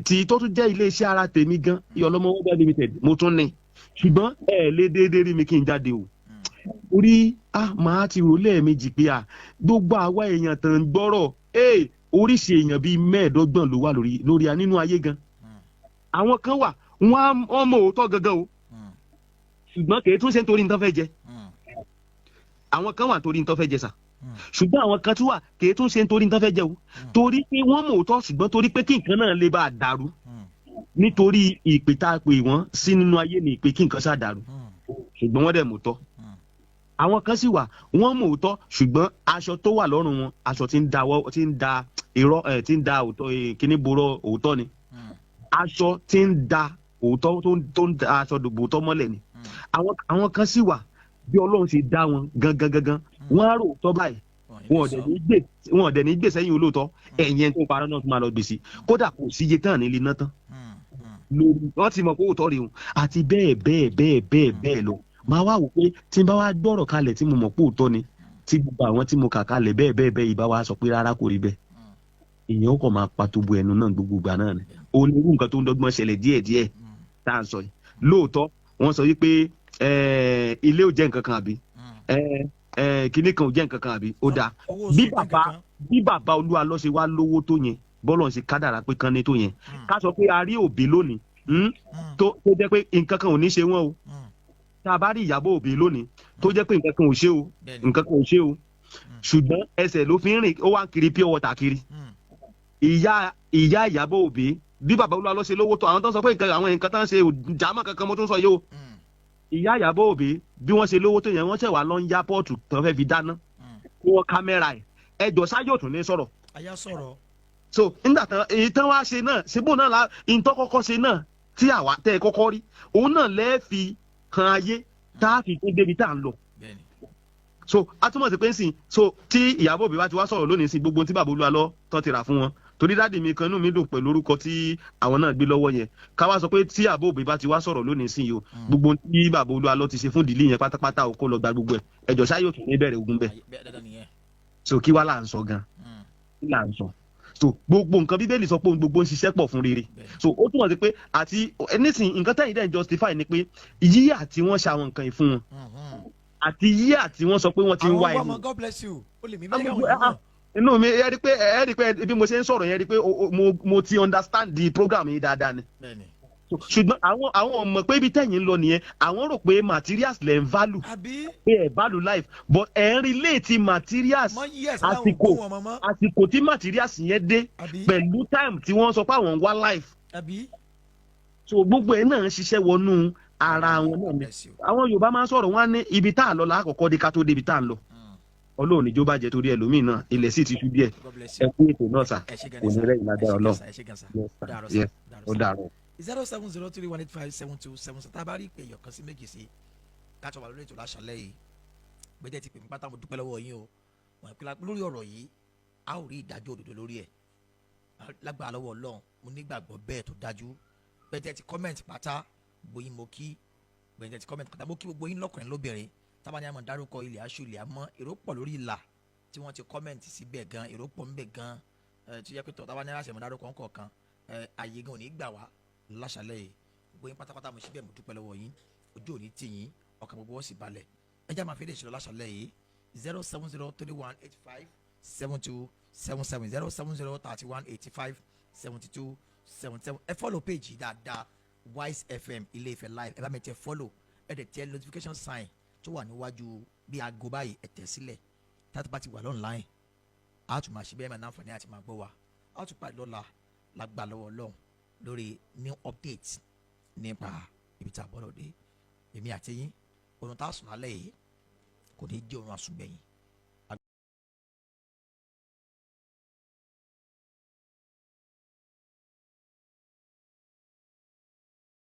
[SPEAKER 7] tí tó tún jẹ́ iléeṣẹ́ ara tèmi gan Ìyọlọ́mọ Wonder Limited mo tún ní ṣùgbọ́n lé déédéé rí mi kí n jáde o orí màá ti rò lẹ́ẹ̀mejì pé gbogbo àwa èèyàn tàn ń gbọ́rọ̀ oríṣi èèyàn bíi 15 ló wà lórí nínú ayé gan àwọn kan wà wọ́n mọ òótọ́ gangan o ṣùgbọ́n kì í tún ṣe nítorí nǹkan fẹ́ jẹ àwọn kan wà nítorí nǹkan fẹ́ jẹ sà ṣùgbọ́n àwọn kan tún wà kì í tún ṣe nítorí nǹkan fẹ́ jẹ o torí pé wọ́n mọ òótọ́ ṣùgbọ́n torí pé kí nǹkan náà lè bá a dàrú nítorí ìpè tá a pè wọ́n sí nínú ayé ni ìpè kí nǹkan ṣáà dàrú ṣùgbọ́n wọ́n dẹ̀ mọ̀ tọ́ àwọn kan sì wà wọ́n mọ̀ òótọ́ ṣùgbọ́n aṣọ tó wà lọ́rùn wọn aṣọ tí ń da irọ́ tí ń da kíní borọ́ òótọ́ ni aṣọ tí ń da òótọ́ tó ń da aṣọ dògbò òótọ́ mọ́lẹ̀ ni àwọn kan sì wà bí Ọlọ́run ṣe dá wọn gangan wọ́n á rò òótọ́ báyìí wọn ò dẹ̀ ní gbè sẹ́yìn olóòótọ́ ẹ̀yìn ẹni tó ń parọ́ náà tó máa lọ gbèsè kódà kò sí iye tán nílé náà tán lórí wọ́n ti mọ̀ pé òótọ́ rèé àti bẹ́ẹ̀ lọ máa wá wò pé tí n bá wá gbọ́rọ̀ kalẹ̀ tí mo mọ̀ pé òótọ́ ni tí gbogbo àwọn tí mo kà kalẹ̀ bẹ́ẹ̀ ìbá wa sọ pé rárá kò rí bẹ́ẹ̀ èèyàn kò máa patubu ẹnu náà gbogbo ìgbà náà ni onírú nǹkan tó ń dọ́gbọ́n ṣẹlẹ̀ díẹ̀díẹ̀ tá à ń sọ yìí lóòótọ́ wọ́n sọ wípé ilé ò jẹ́ nǹkan kan àbí kinní kan ò jẹ́ nǹkan kan àbí ó dáa bí bàbá Olúwa ló ṣe wá lówó tó yẹn bọ́lọ̀ ṣe kádàrá pé kan ní tó yẹn ká sọ pé a rí òbí lónìí tó jẹ́ pé nǹkan kan ò ní ṣe wọ́n o tá a bá rí Ìyábọ̀ Òbí lónìí tó jẹ́ pé nǹkan kan ò ṣe o ṣùgbọ́n ẹsẹ̀ ló fi ń rìn ó wá ń kiri pure water kiri ìyá Ìyábọ̀ Òbí bí bàbá Olúwa ló ṣe lówó tó àwọn tó ń sọ pé àwọn nǹkan tó ń ṣe jàmọ́ kankan mo tún sọ yìí o ìyá Ìyábọ̀ Òbí bí wọ́n ṣe lówó tó yẹn wọ́n ṣẹ̀ wá lọ ń yá pọ́ọ̀tù tó fẹ́ fi dáná kí wọ́n kámẹ́rà ẹ̀ ẹjọ́ sáyò tún ní sọ̀rọ̀.
[SPEAKER 2] àyà sọ̀rọ̀.
[SPEAKER 7] so nígbà tán èyí tán wá ṣe náà síbò náà la ìtọ́ kọ́kọ́ ṣe náà tí àwa tẹ́ ẹ kọ́kọ́ rí òun náà lẹ́ẹ̀ fi kan ayé tá a fi kún débi tá à ń lọ. so a túmọ̀ sí pé ń sìn so tí Ìyábọ̀ Òbí bá ti wá sọ̀rọ̀ lónìí sí gbogbo tí bàbá Olúwa lọ tán ti rà fún wọn torí dáàdì mi kan inú mi dùn pẹ̀lú orúkọ tí àwọn náà gbé lọ́wọ́ yẹn ká wá sọ pé tí àbó òbí bá ti wá sọ̀rọ̀ lónìí sí yìí o gbogbo tí bàbá Olúalọ́ ti ṣe fún ìdílé yẹn pátápátá o kó lọ gba gbogbo ẹ̀ ẹjọ́ ṣáà yóò tún ní bẹ̀rẹ̀ ogun bẹ́ẹ̀ so kí wá là ń sọ gan kí là ń sọ so gbogbo nǹkan bíbélì sọ pé ohun gbogbo ń ṣiṣẹ́ pọ̀ fún rere so ó túmọ̀ sí pé àti nísìnyí nǹkan tẹ́yìn dẹ́n justify ni pé yíyà tí wọ́n ṣàwọn nǹkan yìí fún wọn àti yíyà tí wọ́n sọ pé wọ́n ti ń wá
[SPEAKER 2] àwọn ọmọ God bless you ó lè mí bẹ́ẹ̀ káwọn èèyàn
[SPEAKER 7] inú mi ẹ rí pé bí mo ṣe ń sọ̀rọ̀ yẹn rí pé mo ti understand the program yìí dáadáa ni ṣùgbọ́n àwọn ọmọ pé ibi tẹ̀yìn ń lọ nìyẹn àwọn rò pé materials lẹ̀ ń value pé ẹ̀ value life but ẹ̀ ń relate materials àsìkò tí materials yẹn dé pẹ̀lú time tí wọ́n sọ pé àwọn ń wá life so gbogbo ẹ̀ náà ń ṣiṣẹ́ wọnú ara wọn náà ni àwọn Yorùbá máa ń sọ̀rọ̀ wọn á ní ibi tá à ń lọ lákọ̀ọ́kọ́ dé ká tó débi tá à ń lọ Ọlọ́run níjó bá jẹ torí ẹlòmíì náà ilẹ̀ sì ti tú díẹ̀ ẹ kú ètò náà sà kò ní rẹ̀ ìlàgbára Ọlọ́run ó dàrọ̀.
[SPEAKER 2] 07031857277 tá a bá rí ìpè ẹ̀yọ̀ kan sí méjì sí káàtó wà lórí ètò láṣálẹ́ yìí gbẹ́dẹ́ ti pè mí pátá mo dúpẹ́ lọ́wọ́ yín o wọ́n pè lórí ọ̀rọ̀ yìí a ò rí ìdájọ́ òdodo lórí ẹ̀ lágbára lọ́wọ́ Ọlọ́run mo nígbàgbọ́ bẹ́ẹ̀ tó dájú gbẹ́dẹ́ ti kọ́mẹ̀ntì pátá gbóyin mo kí gbẹ́dẹ́ ti kọ́mẹ̀ntì pátá mo kí gbogbo yín lọ́kùnrin lóbìnrin tábàní àmọ́ dárúkọ ilẹ̀ aṣọ ilẹ̀ àmọ́ èrò pọ̀ lórí ìlà tí wọ́n ti kọ́mẹ̀ntì síbẹ̀ gan èrò pọ̀ ńbẹ̀ gan tí yẹ pé tọ́ tábàní àṣẹ mọ́ dárúkọ ńkọ̀ọ̀kan ààyè gan ò ní gbà wá láṣálẹ́ yìí gbogbo yín pátápátá mo síbẹ̀ mo dúpẹ́ lọ́wọ́ yín ojú ò ní tì yín ọkàn gbogbo wọn sì balẹ̀ ẹ já máa fi lè ṣe lọ láṣálẹ́ yìí 07031857277 07031857277 ẹ follow page yìí dáadáa Wise FM Ilé-Ifẹ̀ live ẹ bá mi tẹ follow ẹ dẹ̀ tẹ notification sign tó wà níwájú bí aago báyìí ẹ tẹ̀ sílẹ̀ táti bá ti wà online a tún máa ṣe bẹ́ẹ̀ máa náǹfààní àti máa gbọ́ wa a tún pàdé lọ́la lágbà lọ́wọ́ Ọlọ́run lórí new update nípa ibi tá a bọ́lọ̀ dé èmi àti yín òun tá a sùn lálẹ́ yìí kò ní jẹ́ òun àsùngbẹ̀yìn